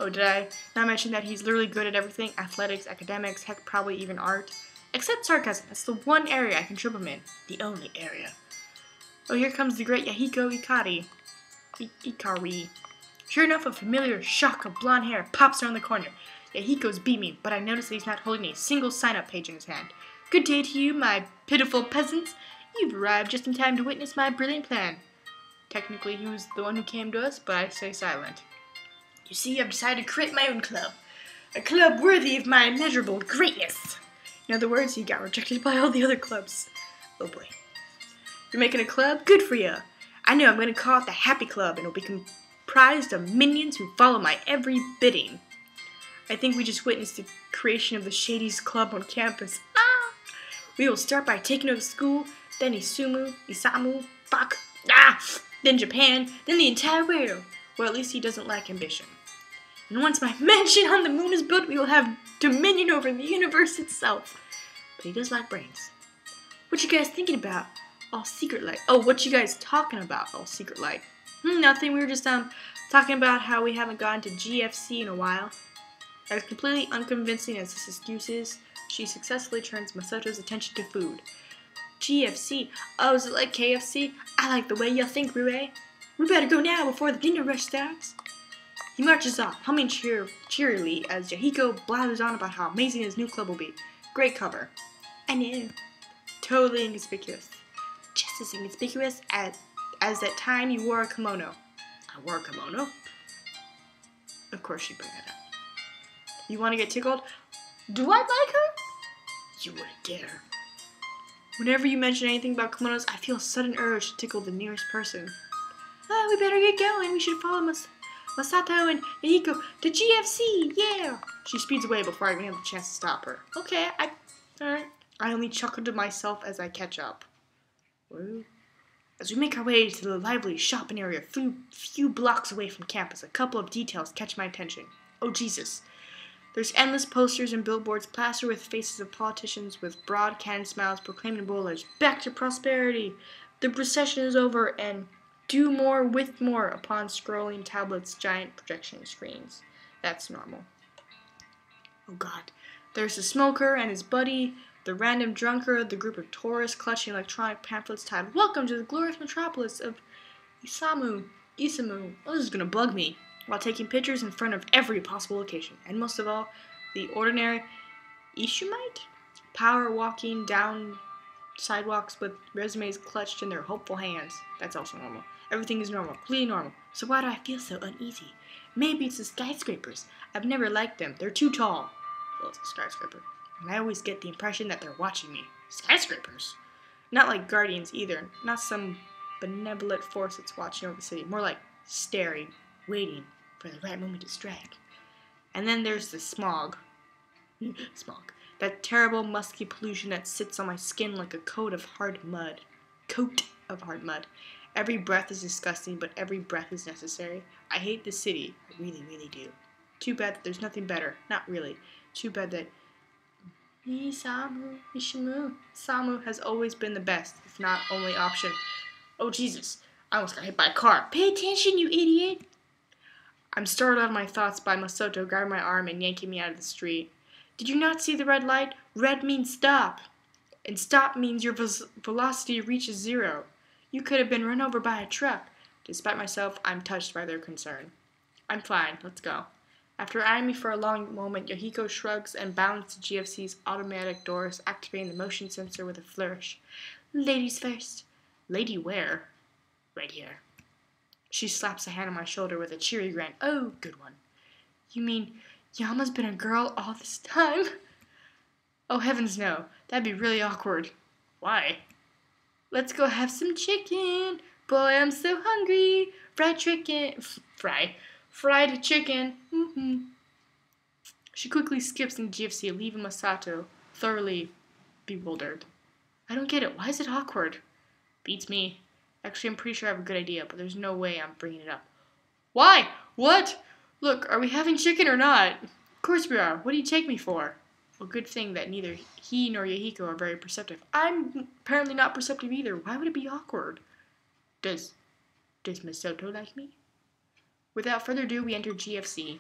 Oh, did I not mention that he's literally good at everything? Athletics, academics, heck, probably even art. Except sarcasm. That's the one area I can trip him in. The only area. Oh, here comes the great Yahiko Ikari. Sure enough, a familiar shock of blonde hair pops around the corner. Yahiko's beaming, but I notice that he's not holding a single sign-up page in his hand. Good day to you, my pitiful peasants. You've arrived just in time to witness my brilliant plan. Technically, he was the one who came to us, but I stay silent. You see, I've decided to create my own club. A club worthy of my immeasurable greatness. In other words, he got rejected by all the other clubs. Oh boy. You're making a club? Good for you. I know, I'm going to call it the Happy Club, and it'll be comprised of minions who follow my every bidding. I think we just witnessed the creation of the shadiest club on campus. Ah! We will start by taking over the school, then Isamu, then Japan, then the entire world. Well, at least he doesn't lack ambition. And once my mansion on the moon is built, we will have dominion over the universe itself. But he does lack brains. What you guys thinking about? All secret like. Oh, what you guys talking about? All secret like. Nothing. We were just talking about how we haven't gone to GFC in a while. As completely unconvincing as this excuse is, she successfully turns Masato's attention to food. GFC? Oh, is it like KFC? I like the way you think, Rue. We better go now before the dinner rush starts. He marches off, humming cheerily as Yahiko blathers on about how amazing his new club will be. Great cover. I know. Totally inconspicuous. Just as inconspicuous as that time you wore a kimono. I wore a kimono? Of course she'd bring that up. You want to get tickled? Do I like her? You wouldn't dare. Whenever you mention anything about kimonos, I feel a sudden urge to tickle the nearest person. We better get going. We should follow Masato and Yahiko to GFC. Yeah. She speeds away before I even have the chance to stop her. Okay, alright. I only chuckle to myself as I catch up. Whoa. As we make our way to the lively shopping area, a few blocks away from campus, a couple of details catch my attention. Oh, Jesus. There's endless posters and billboards plastered with faces of politicians with broad cannon smiles proclaiming bowlers, back to prosperity. The procession is over and do more with more upon scrolling tablets, giant projection screens. That's normal. Oh God. There's the smoker and his buddy, the random drunkard, the group of tourists clutching electronic pamphlets titled, "Welcome to the glorious metropolis of Isamu. Oh, this is gonna bug me. While taking pictures in front of every possible location. And most of all, the ordinary Ishimite? Power walking down sidewalks with resumes clutched in their hopeful hands. That's also normal. Everything is normal, completely normal. So why do I feel so uneasy? Maybe it's the skyscrapers. I've never liked them. They're too tall. Well, it's a skyscraper. And I always get the impression that they're watching me. Skyscrapers? Not like guardians either. Not some benevolent force that's watching over the city. More like staring, waiting for the right moment to strike. And then there's the smog. Smog. That terrible musky pollution that sits on my skin like a coat of hard mud. Every breath is disgusting, but every breath is necessary. I hate the city. I really, really do. Too bad that there's nothing better. Not really. Too bad that Samu has always been the best, if not only option. Oh, Jesus. I almost got hit by a car. Pay attention, you idiot. I'm startled out of my thoughts by Masato grabbing my arm and yanking me out of the street. Did you not see the red light? Red means stop. And stop means your velocity reaches zero. You could have been run over by a truck. Despite myself, I'm touched by their concern. I'm fine. Let's go. After eyeing me for a long moment, Yahiko shrugs and bounds to GFC's automatic doors, activating the motion sensor with a flourish. Ladies first. Lady where? Right here. She slaps a hand on my shoulder with a cheery grin. Oh, good one. You mean Yama's been a girl all this time? Oh, heavens no. That'd be really awkward. Why? Let's go have some chicken. Boy, I'm so hungry. Fried chicken. Fried chicken. She quickly skips into GFC, leaving Masato thoroughly bewildered. I don't get it. Why is it awkward? Beats me. Actually, I'm pretty sure I have a good idea, but there's no way I'm bringing it up. Why? What? Look, are we having chicken or not? Of course we are. What do you take me for? Well, good thing that neither he nor Yahiko are very perceptive. I'm apparently not perceptive either. Why would it be awkward? Does Masato like me? Without further ado, we enter GFC.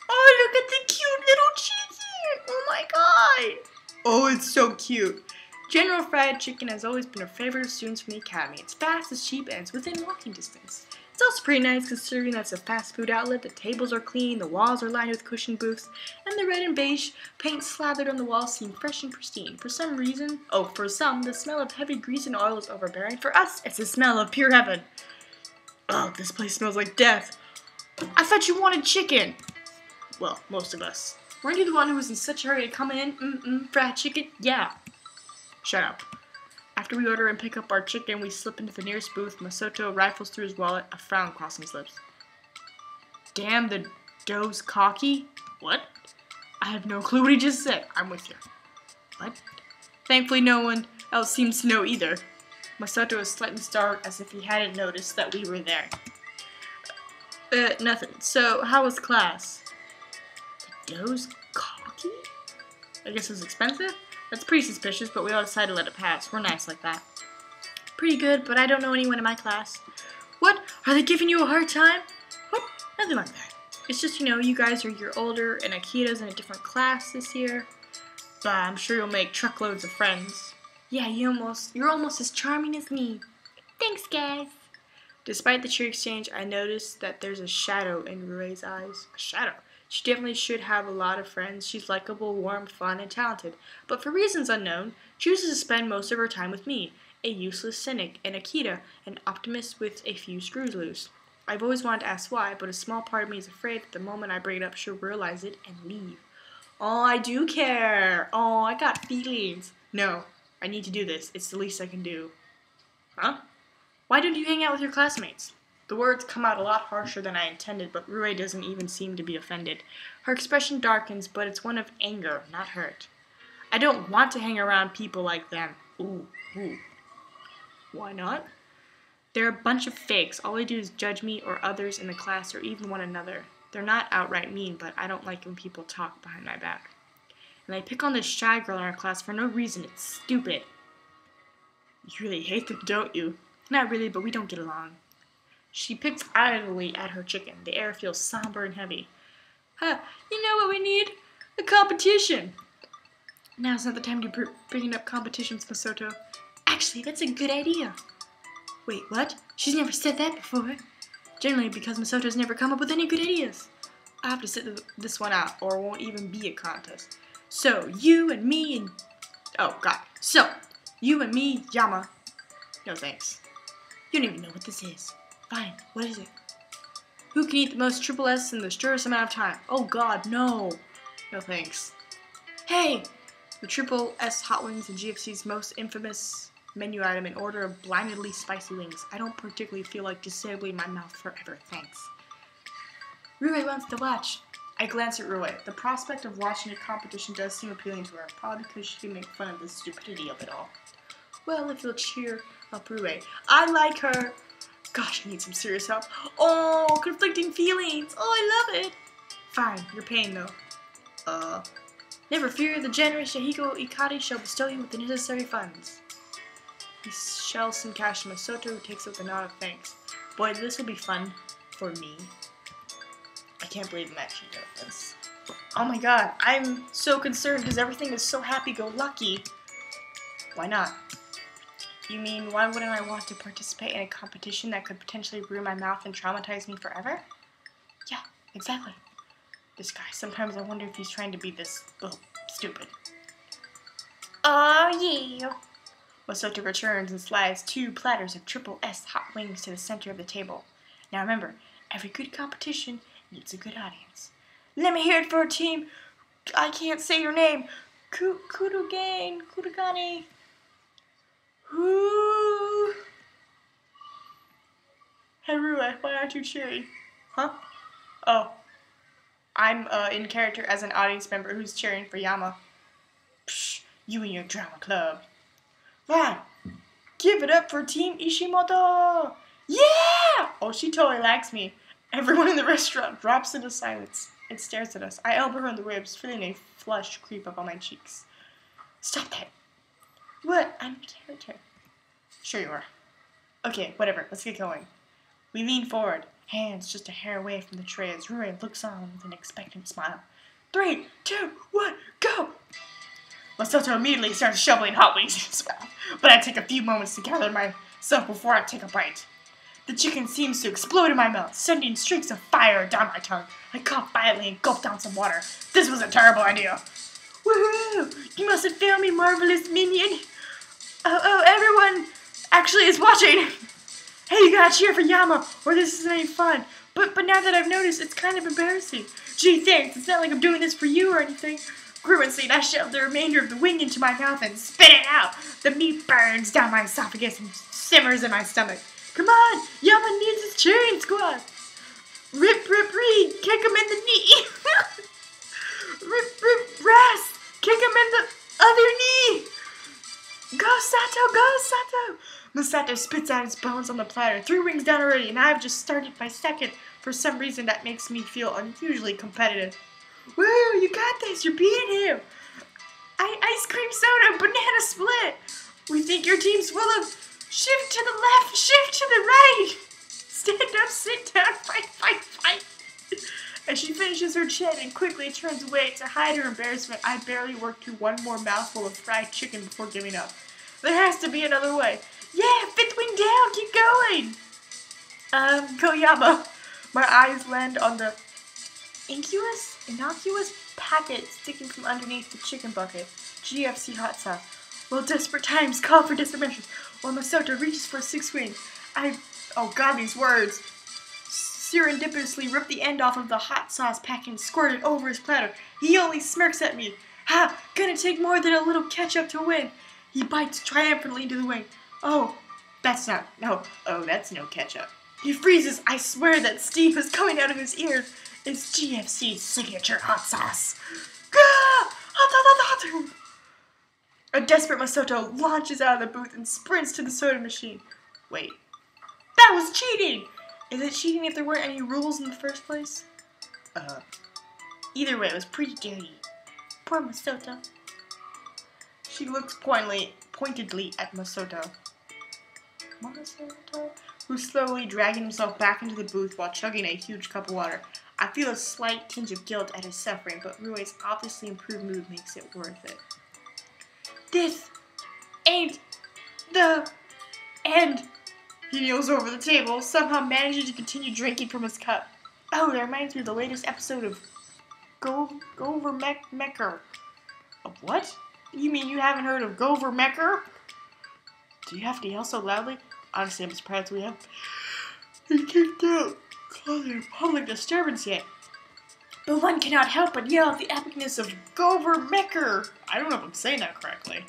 Oh, look at the cute little chicken! Oh my god! Oh, it's so cute. General Fried Chicken has always been a favorite of students from the academy. It's fast, it's cheap, and it's within walking distance. It's also pretty nice considering that it's a fast food outlet. The tables are clean, the walls are lined with cushioned booths, and the red and beige paint slathered on the walls seem fresh and pristine. For some, the smell of heavy grease and oil is overbearing. For us, it's the smell of pure heaven. Oh, this place smells like death. I thought you wanted chicken. Well, most of us. Weren't you the one who was in such a hurry to come in? Fried chicken? Yeah. Shut up. After we order and pick up our chicken, we slip into the nearest booth. Masato rifles through his wallet, a frown crossing his lips. Damn, the dough's cocky? What? I have no clue what he just said. I'm with you. What? Thankfully, no one else seems to know either. Masato is slightly startled as if he hadn't noticed that we were there. Nothing. So, how was class? The dough's cocky? I guess it was expensive? That's pretty suspicious, but we all decided to let it pass. We're nice like that. Pretty good, but I don't know anyone in my class. What? Are they giving you a hard time? What? Nothing like that. It's just, you guys are a year older, and Akita's in a different class this year. But I'm sure you'll make truckloads of friends. Yeah, you're almost as charming as me. Thanks, guys. Despite the cheer exchange, I noticed that there's a shadow in Rue's eyes. A shadow? She definitely should have a lot of friends. She's likable, warm, fun, and talented. But for reasons unknown, chooses to spend most of her time with me, a useless cynic, and Akita, an optimist with a few screws loose. I've always wanted to ask why, but a small part of me is afraid that the moment I bring it up, she'll realize it and leave. Oh, I do care. Oh, I got feelings. No, I need to do this. It's the least I can do. Huh? Why don't you hang out with your classmates? The words come out a lot harsher than I intended, but Rue doesn't even seem to be offended. Her expression darkens, but it's one of anger, not hurt. I don't want to hang around people like them. Ooh. Why not? They're a bunch of fakes. All they do is judge me or others in the class or even one another. They're not outright mean, but I don't like when people talk behind my back. And they pick on this shy girl in our class for no reason. It's stupid. You really hate them, don't you? Not really, but we don't get along. She picks idly at her chicken. The air feels somber and heavy. You know what we need? A competition. Now's not the time to be bringing up competitions, Masato. Actually, that's a good idea. Wait, what? She's never said that before. Generally, because Masato's never come up with any good ideas. I'll have to sit this one out, or it won't even be a contest. So, you and me and... Oh, God. So, you and me, Yama. No thanks. You don't even know what this is. Fine, what is it? Who can eat the most triple S in the shortest amount of time? Oh God, no. No thanks. Hey! The triple S hot wings and GFC's most infamous menu item in order of blindingly spicy wings. I don't particularly feel like disabling my mouth forever, thanks. Rue wants to watch. I glance at Rue. The prospect of watching a competition does seem appealing to her, probably because she can make fun of the stupidity of it all. Well, if you'll cheer up Rue. I like her! Gosh, I need some serious help. Oh, conflicting feelings. Oh, I love it. Fine, you're paying though. Never fear, the generous Yahiko Ikari shall bestow you with the necessary funds. He shells some cash to Masato, who takes it with a nod of thanks. Boy, this will be fun for me. I can't believe I'm actually doing this. Oh my god, I'm so concerned because everything is so happy-go-lucky. Why not? You mean, why wouldn't I want to participate in a competition that could potentially ruin my mouth and traumatize me forever? Yeah, exactly. This guy, sometimes I wonder if he's trying to be this, stupid. Oh yeah! Masato returns and slides 2 platters of triple S hot wings to the center of the table. Now remember, every good competition needs a good audience. Let me hear it for a team. I can't say your name. Kudugane. Ooh. Hey Rue, why aren't you cheering? Huh? Oh. I'm in character as an audience member who's cheering for Yama. Psh, you and your drama club. Fine. Give it up for Team Ishimoto! Yeah! Oh, she totally likes me. Everyone in the restaurant drops into silence. It stares at us. I elbow her in the ribs, feeling a flush creep up on my cheeks. Stop that. What? I'm a character. Sure you are. Okay, whatever. Let's get going. We lean forward, hands just a hair away from the tray as Rui looks on with an expectant smile. 3, 2, 1, go! Masato immediately starts shoveling hot wings in his mouth, but I take a few moments to gather myself before I take a bite. The chicken seems to explode in my mouth, sending streaks of fire down my tongue. I cough violently and gulp down some water. This was a terrible idea. Woohoo! You must have found me, marvelous minion. Oh, everyone actually is watching. Hey, you gotta cheer for Yama, or this isn't any fun. But now that I've noticed, it's kind of embarrassing. Gee, thanks. It's not like I'm doing this for you or anything. Grimacing, I shoved the remainder of the wing into my mouth and spit it out. The meat burns down my esophagus and simmers in my stomach. Come on, Yama needs his cheering squad. Rip, Reed, kick him in the knee. Rip, Ras, kick him in the other knee. Go, Sato. Masato spits out his bones on the platter. 3 rings down already, and I've just started my second. For some reason, that makes me feel unusually competitive. Woo, you got this. You're beating him. Ice cream soda, banana split. We think your team's full of shift to the left, shift to the right. Stand up, sit down, fight. As she finishes her chant and quickly turns away to hide her embarrassment, I barely work through one more mouthful of fried chicken before giving up. There has to be another way. Yeah, 5th wing down, keep going. Koyama. My eyes land on the innocuous packet sticking from underneath the chicken bucket. GFC hot sauce. Well, desperate times call for desperate measures. While Masato reaches for a 6th wing, oh god, these words. Serendipitously rip the end off of the hot sauce packet and squirt it over his platter. He only smirks at me. Ha! Gonna take more than a little ketchup to win. He bites triumphantly into the wing. Oh, that's no ketchup. He freezes. I swear that steam is coming out of his ears. It's GFC's signature hot sauce. Gah! Hot. A desperate Masato launches out of the booth and sprints to the soda machine. Wait, that was cheating! Is it cheating if there weren't any rules in the first place? Either way, it was pretty dirty. Poor Masato. She looks pointedly at Masato, who's slowly dragging himself back into the booth while chugging a huge cup of water. I feel a slight tinge of guilt at his suffering, but Rui's obviously improved mood makes it worth it. This ain't the end. He kneels over the table, somehow managing to continue drinking from his cup. Oh, that reminds me of the latest episode of Gover Mecker. Of what? You mean you haven't heard of Gover Mecker? Do you have to yell so loudly? Honestly, I'm surprised we have been kicked out, causing public disturbance yet. But one cannot help but yell at the epicness of Gover Mecker. I don't know if I'm saying that correctly.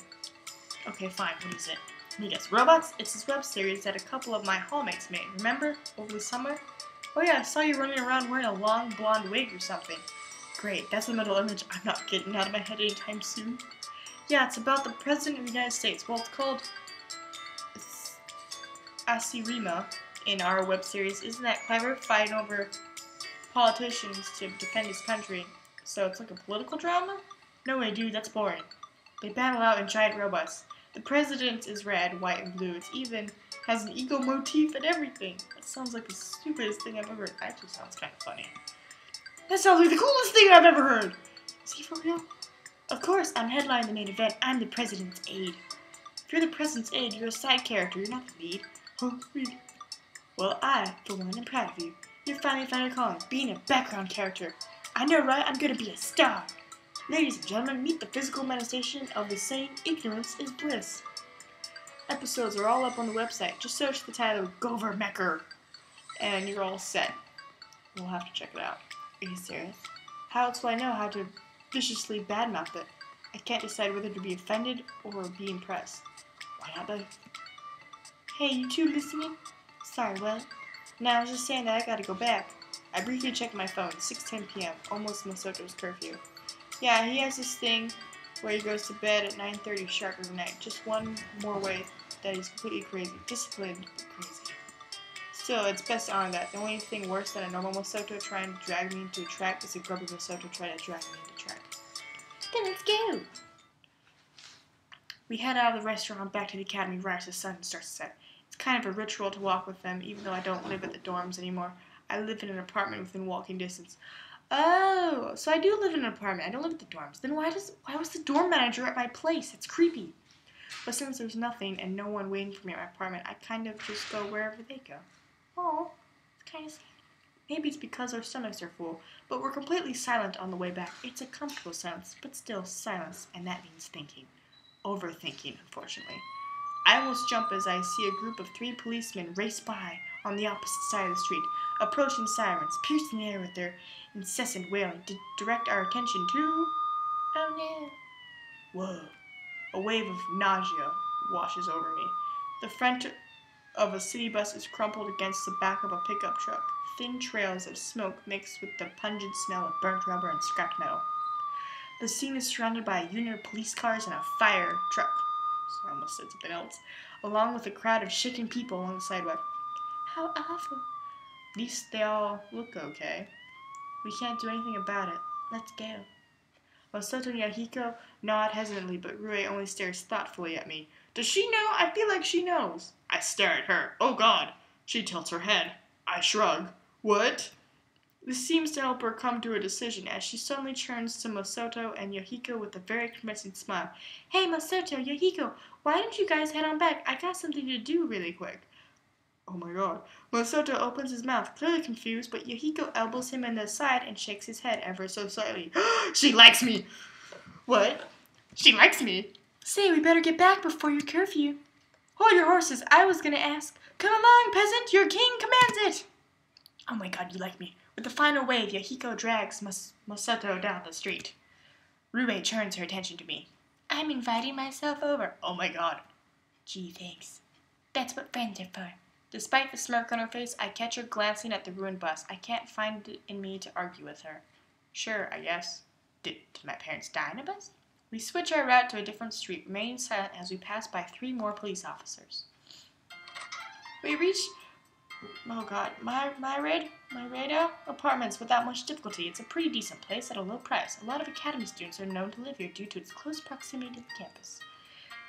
Okay, fine. What is it? Let me guess. Robots? It's this web series that a couple of my hallmates made. Remember? Over the summer? Oh yeah, I saw you running around wearing a long blonde wig or something. Great. That's a mental image I'm not getting out of my head anytime soon. Yeah, it's about the President of the United States. Well, it's called Asirima in our web series. Isn't that clever? Fighting over politicians to defend his country. So it's like a political drama? No way, dude, that's boring. They battle out in giant robots. The president is red, white, and blue. It even has an eagle motif and everything. That sounds like the stupidest thing I've ever heard. Actually sounds kind of funny. That sounds like the coolest thing I've ever heard! Is he for real? Of course, I'm headlining the main event. I'm the president's aide. If you're the president's aide, you're a side character. You're not the lead. Oh, lead. Well, I, for one, am proud of you. You finally found your calling, being a background character. I know, right? I'm gonna be a star. Ladies and gentlemen, meet the physical manifestation of the saying, ignorance is bliss. Episodes are all up on the website. Just search the title Gover Mecker, and you're all set. We'll have to check it out. Are you serious? How else will I know how to viciously badmouth it? I can't decide whether to be offended or be impressed. Why not both? Hey, you two listening? Sorry, what? No, I was just saying that I gotta go back. I briefly checked my phone. 6:10 p.m. Almost Masato's curfew. Yeah, he has this thing where he goes to bed at 9:30 sharp every night. Just one more way that he's completely crazy. Disciplined, but crazy. Still, it's best to honor that. The only thing worse than a normal Masoto trying to drag me into a track is a grubby Masoto trying to drag me into track. Then let's go! We head out of the restaurant back to the academy right as the sun starts to set. It's kind of a ritual to walk with them, even though I don't live at the dorms anymore. I live in an apartment within walking distance. Oh, so I do live in an apartment. I don't live at the dorms. Then why was the dorm manager at my place? It's creepy. But since there's nothing and no one waiting for me at my apartment, I kind of just go wherever they go. Oh, it's kind of sad. Maybe it's because our stomachs are full, but we're completely silent on the way back. It's a comfortable silence, but still silence, and that means thinking. Overthinking, unfortunately. I almost jump as I see a group of 3 policemen race by on the opposite side of the street, approaching sirens, piercing the air with their incessant wailing to direct our attention to... Oh no. Whoa. A wave of nausea washes over me. The front of a city bus is crumpled against the back of a pickup truck. Thin trails of smoke mixed with the pungent smell of burnt rubber and scrapped metal. The scene is surrounded by a unit of police cars and a fire truck. So I almost said something else. Along with a crowd of shaken people along the sidewalk. How awful. At least they all look okay. We can't do anything about it. Let's go. Masato and Yahiko nod hesitantly, but Rue only stares thoughtfully at me. Does she know? I feel like she knows. I stare at her. Oh God. She tilts her head. I shrug. What? This seems to help her come to a decision as she suddenly turns to Masato and Yahiko with a very convincing smile. Hey Masato, Yahiko, why don't you guys head on back? I got something to do really quick. Oh my God. Masato opens his mouth, clearly confused, but Yahiko elbows him in the side and shakes his head ever so slightly. She likes me! What? She likes me? Say, we better get back before your curfew. Hold your horses, I was gonna ask. Come along, peasant, your king commands it! Oh my God, you like me. With the final wave, Yahiko drags Masato down the street. Rue turns her attention to me. I'm inviting myself over. Oh my God. Gee, thanks. That's what friends are for. Despite the smirk on her face, I catch her glancing at the ruined bus. I can't find it in me to argue with her. Sure, I guess. Did my parents die in a bus? We switch our route to a different street, remaining silent as we pass by 3 more police officers. We reach... Oh God, my apartments without much difficulty. It's a pretty decent place at a low price. A lot of academy students are known to live here due to its close proximity to the campus.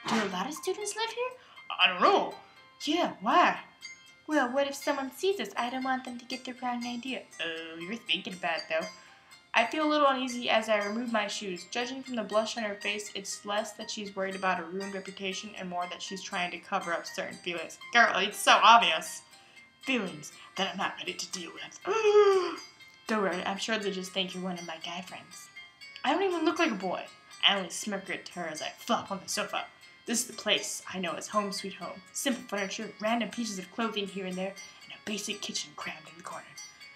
Do a lot of students live here? I don't know. Yeah, why? Well, what if someone sees us? I don't want them to get the wrong idea. Oh, you're thinking about it, though. I feel a little uneasy as I remove my shoes. Judging from the blush on her face, it's less that she's worried about a ruined reputation and more that she's trying to cover up certain feelings. Girl, it's so obvious. Feelings that I'm not ready to deal with. Don't worry, I'm sure they just think you're one of my guy friends. I don't even look like a boy. I only smirk at her as I flop on the sofa. This is the place I know as home sweet home. Simple furniture, random pieces of clothing here and there, and a basic kitchen crammed in the corner.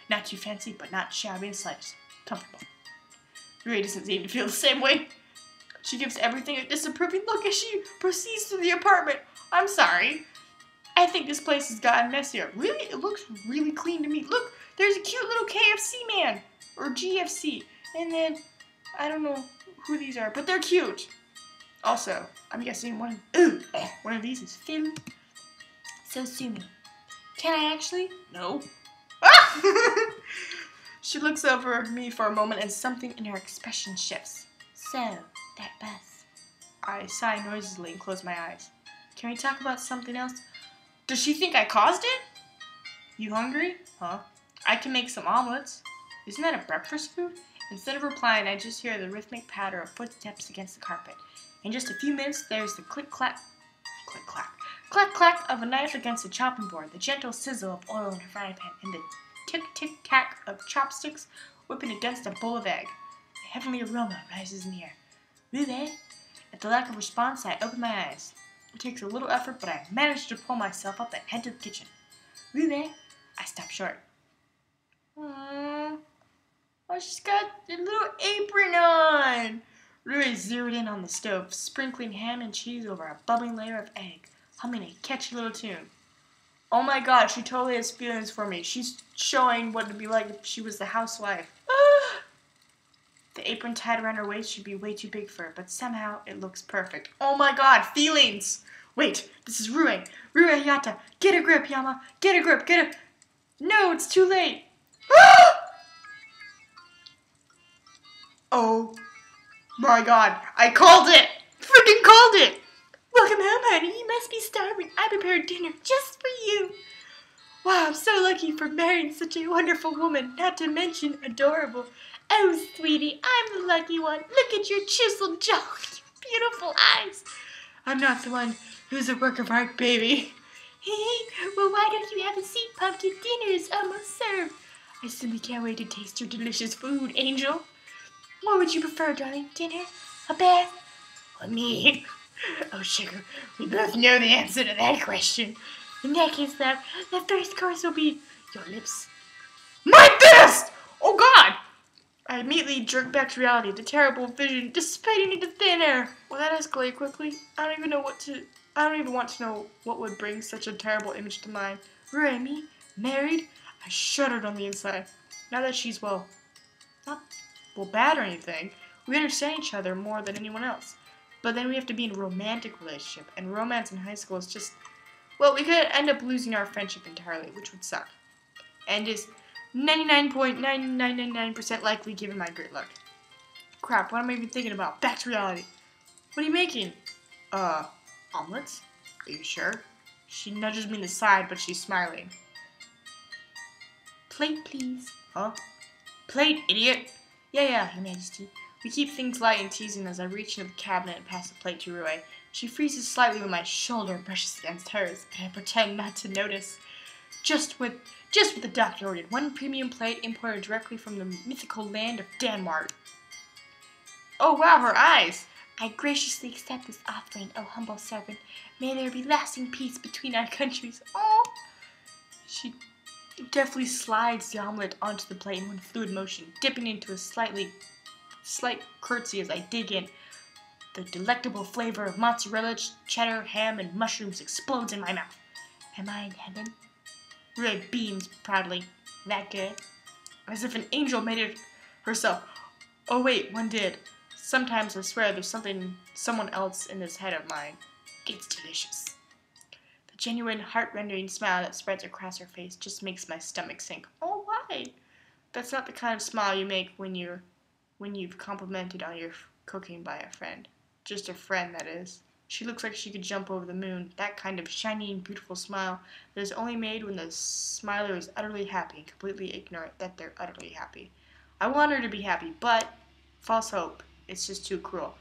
Not too fancy, but not shabby in the slightest. Comfortable. Rui doesn't seem to feel the same way. She gives everything a disapproving look as she proceeds through the apartment. I'm sorry. I think this place has gotten messier. Really? It looks really clean to me. Look, there's a cute little KFC man. Or GFC. And then, I don't know who these are, but they're cute. Also, I'm guessing one of these is Finn. So sue me. Can I actually? No. Ah! She looks over me for a moment and something in her expression shifts. So, that bus. I sigh noisily and close my eyes. Can we talk about something else? Does she think I caused it? You hungry? Huh? I can make some omelets. Isn't that a breakfast food? Instead of replying, I just hear the rhythmic patter of footsteps against the carpet. In just a few minutes, there's the click-clack of a knife against the chopping board, the gentle sizzle of oil in a frying pan, and the tick-tick-tack of chopsticks whipping against a bowl of egg. A heavenly aroma rises in the air. Rue? At the lack of response, I open my eyes. It takes a little effort, but I manage to pull myself up and head to the kitchen. Rue? I stop short. Oh, she's got a little apron on. Rui zeroed in on the stove, sprinkling ham and cheese over a bubbling layer of egg, humming a catchy little tune. Oh my God, she totally has feelings for me. She's showing what it'd be like if she was the housewife. The apron tied around her waist should be way too big for her, but somehow it looks perfect. Oh my God, feelings! Wait, this is Rui. Rui Hayata. Get a grip, Yama. Get a grip. No, it's too late. Oh my god, I called it! Freaking called it! Welcome home, honey. You must be starving. I prepared dinner just for you. Wow, I'm so lucky for marrying such a wonderful woman, not to mention adorable. Oh, sweetie, I'm the lucky one. Look at your chiseled jaw, your beautiful eyes. I'm not the one who's a work of art, baby. Well, why don't you have a seat, pumpkin? Dinner is almost served. I simply can't wait to taste your delicious food, Angel. What would you prefer, darling? Dinner? A bath? Or me? Oh, sugar, we both know the answer to that question. In that case, love, the first course will be your lips. My fist! Oh god! I immediately jerked back to reality. The terrible vision dissipating into thin air. Will that escalate quickly? I don't even want to know what would bring such a terrible image to mind. Remy, married? I shuddered on the inside. Now that she's, well, not, bad or anything, we understand each other more than anyone else. But then we have to be in a romantic relationship, and romance in high school is just, well, we could end up losing our friendship entirely, which would suck. And is 99.9999% likely given my great luck. Crap, what am I even thinking about? Back to reality. What are you making? Omelets? Are you sure? She nudges me in the side, but she's smiling. Plate, please. Huh? Plate, idiot! Yeah, Your Majesty. We keep things light and teasing as I reach into the cabinet and pass the plate to Rue. She freezes slightly when my shoulder brushes against hers, and I pretend not to notice. Just what the doctor ordered. One premium plate imported directly from the mythical land of Denmark. Oh wow, her eyes! I graciously accept this offering, O humble servant. May there be lasting peace between our countries. Oh! She deftly slides the omelet onto the plate in one fluid motion, dipping into a slight curtsy as I dig in. The delectable flavor of mozzarella, cheddar, ham, and mushrooms explodes in my mouth. Am I in heaven? Ray beams proudly. That good? As if an angel made it herself. Oh wait, one did. Sometimes I swear there's someone else in this head of mine. It's delicious. The genuine, heart-rending smile that spreads across her face just makes my stomach sink. Oh, why? That's not the kind of smile you make when you've complimented on your cooking by a friend. Just a friend, that is. She looks like she could jump over the moon. That kind of shiny and beautiful smile that is only made when the smiler is utterly happy and completely ignorant that they're utterly happy. I want her to be happy, but false hope. It's just too cruel.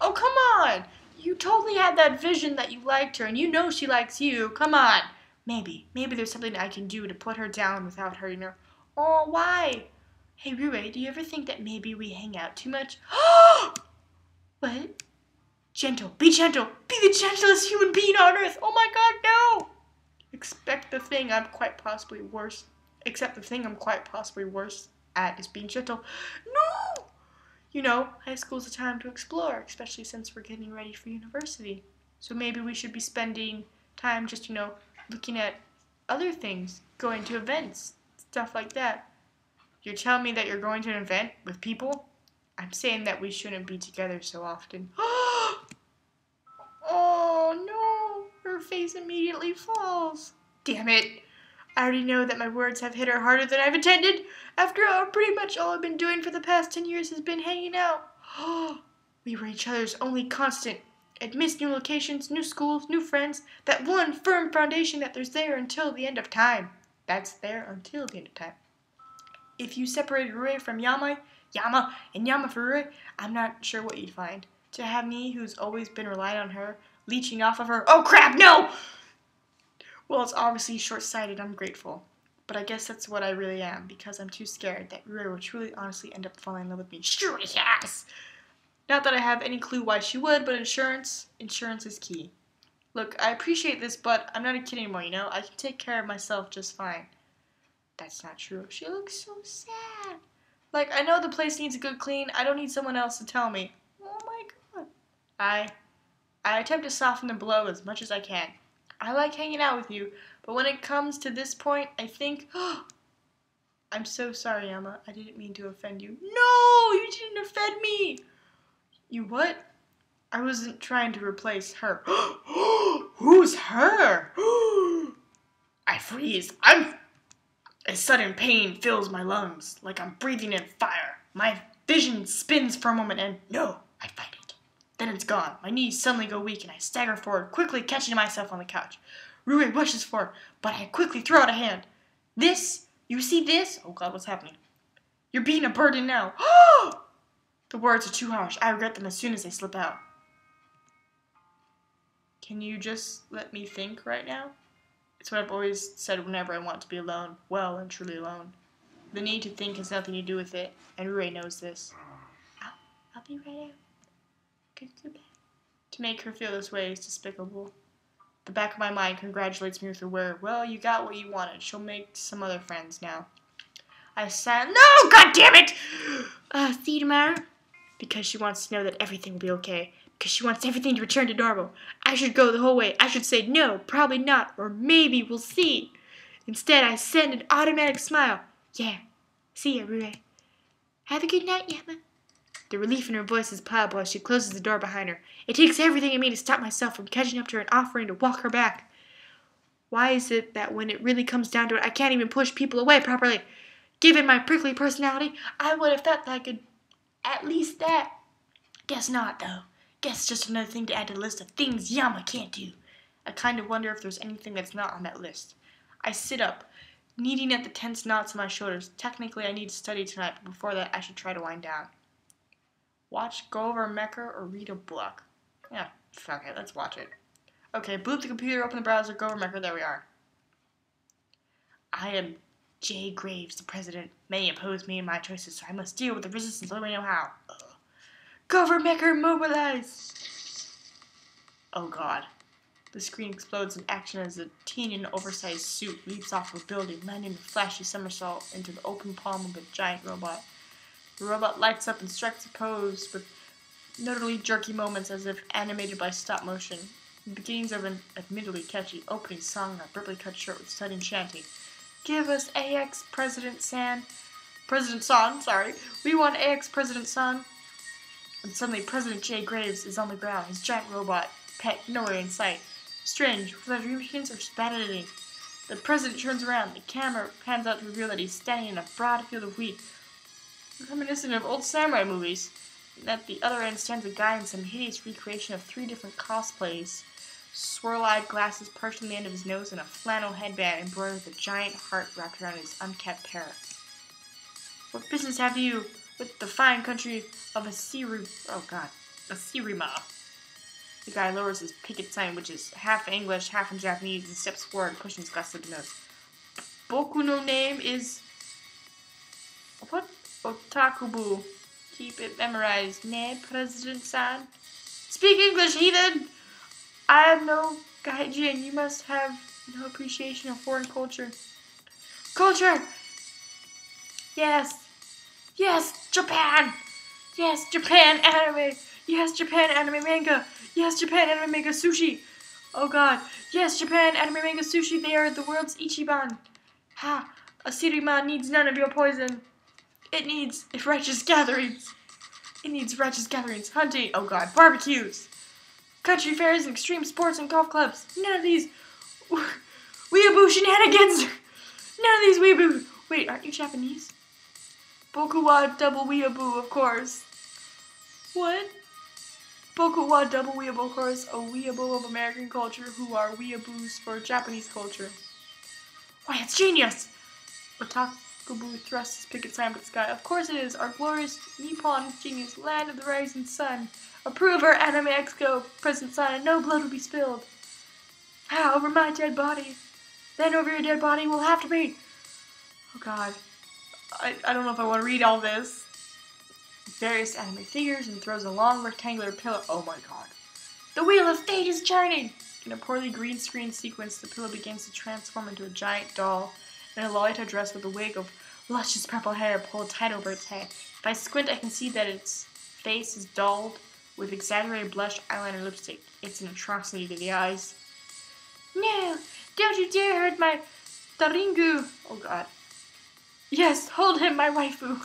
Oh, come on! You totally had that vision that you liked her, and you know she likes you. Come on! Maybe there's something I can do to put her down without hurting her. Oh, why? Hey, Rue, do you ever think that maybe we hang out too much? What? Gentle. Be gentle. Be the gentlest human being on earth. Oh my god, no! Except the thing I'm quite possibly worse at is being gentle. No! You know, high school's a time to explore, especially since we're getting ready for university. So maybe we should be spending time just, looking at other things, going to events, stuff like that. You're telling me that you're going to an event with people? I'm saying that we shouldn't be together so often. Oh no! Her face immediately falls. Damn it! I already know that my words have hit her harder than I've intended. After all, pretty much all I've been doing for the past 10 years has been hanging out. We were each other's only constant. Amidst new locations, new schools, new friends, that one firm foundation that there's there until the end of time. That's there until the end of time. If you separated Rui from Yama, and Yama for Rui, I'm not sure what you'd find. To have me, who's always been relying on her, leeching off of her. Oh crap, no! Well, it's obviously short-sighted. I'm grateful. But I guess that's what I really am, because I'm too scared that Rui will truly, honestly end up falling in love with me. Sure, yes! Not that I have any clue why she would, but insurance is key. Look, I appreciate this, but I'm not a kid anymore, I can take care of myself just fine. That's not true. She looks so sad. Like, I know the place needs a good clean. I don't need someone else to tell me. Oh my god. I attempt to soften the blow as much as I can. I like hanging out with you, but when it comes to this point, I think, I'm so sorry, Emma. I didn't mean to offend you. No, you didn't offend me. You what? I wasn't trying to replace her. Who's her? I freeze. A sudden pain fills my lungs, like I'm breathing in fire. My vision spins for a moment and, no, I fight it. Then it's gone. My knees suddenly go weak and I stagger forward, quickly catching myself on the couch. Rui rushes forward, but I quickly throw out a hand. This? You see this? Oh God, what's happening? You're being a burden now. The words are too harsh. I regret them as soon as they slip out. Can you just let me think right now? It's what I've always said whenever I want to be alone, well and truly alone. The need to think has nothing to do with it, and Rui knows this. I'll be right out. Goodbye. To make her feel this way is despicable. The back of my mind congratulates me with a word. Well, you got what you wanted. She'll make some other friends now. I said, no, God damn it! See you tomorrow? Because she wants to know that everything will be okay. Because she wants everything to return to normal. I should go the whole way. I should say no, probably not, or maybe we'll see. Instead, I send an automatic smile. Yeah, see ya, Rui. Have a good night, Yama. The relief in her voice is palpable as she closes the door behind her. It takes everything in me to stop myself from catching up to her and offering to walk her back. Why is it that when it really comes down to it, I can't even push people away properly? Given my prickly personality, I would have thought that I could at least that. Guess not, though. Guess just another thing to add to the list of things Yama can't do. I kind of wonder if there's anything that's not on that list. I sit up, kneading at the tense knots in my shoulders. Technically, I need to study tonight, but before that, I should try to wind down. Watch Go Over Mecha or read a book. Yeah, fuck it, let's watch it. Okay, boot the computer, open the browser, Go Over Mecha, there we are. I am J. Graves, the president. Many oppose me and my choices, so I must deal with the resistance, let me know how. Go Over Mecha, mobilize! Oh God. The screen explodes in action as a teen in an oversized suit leaps off a building, landing a flashy somersault into the open palm of a giant robot. The robot lights up and strikes a pose with notably jerky moments as if animated by stop motion. The beginnings of an admittedly catchy opening song are abruptly cut short with sudden chanting. Give us AX President San. President San, sorry. We want AX President San. And suddenly President J. Graves is on the ground, his giant robot pet nowhere in sight. Strange, was that a dream sequence or just bad editing? The president turns around, the camera pans out to reveal that he's standing in a broad field of wheat, reminiscent of old samurai movies. And at the other end stands a guy in some hideous recreation of 3 different cosplays. Swirl-eyed glasses perched on the end of his nose and a flannel headband embroidered with a giant heart wrapped around his unkept parrot. What business have you with the fine country of Asirima? The guy lowers his picket sign, which is half in English, half in Japanese, and steps forward, pushing his glasses up his nose. Boku no name is... What? Otakubu. Keep it memorized. Ne, President-san? Speak English, heathen! I am no gaijin. You must have no appreciation of foreign culture. Culture! Yes. Yes, Japan! Yes, Japan anime! Yes, Japan anime manga! Yes, Japan anime manga sushi! Oh God. Yes, Japan anime manga sushi. They are the world's Ichiban. Ha! Asirima needs none of your poison. It needs righteous gatherings. It needs righteous gatherings. Hunting. Oh God. Barbecues. Country fairs and extreme sports and golf clubs. None of these weeaboo shenanigans. None of these weeaboo. Wait, aren't you Japanese? Boku wa double weeaboo, of course. What? Boku wa double weeaboo, of course. A weeaboo of American culture who are weeaboos for Japanese culture. Why, it's genius! Otakubu thrusts his picket sign up the sky. Of course it is. Our glorious Nippon genius, land of the rising sun. Approve our anime exco, President San, and no blood will be spilled. How? Over my dead body. Then over your dead body we'll have to be. Oh God. I don't know if I want to read all this. Various anime figures and throws a long rectangular pillow. Oh my God. The wheel of fate is turning. In a poorly green screen sequence, the pillow begins to transform into a giant doll in a Lolita dress with a wig of luscious purple hair pulled tight over its head. If I squint, I can see that its face is dulled with exaggerated blush, eyeliner, lipstick. It's an atrocity to the eyes. No, don't you dare hurt my Taringu. Oh God. Yes, hold him, my waifu.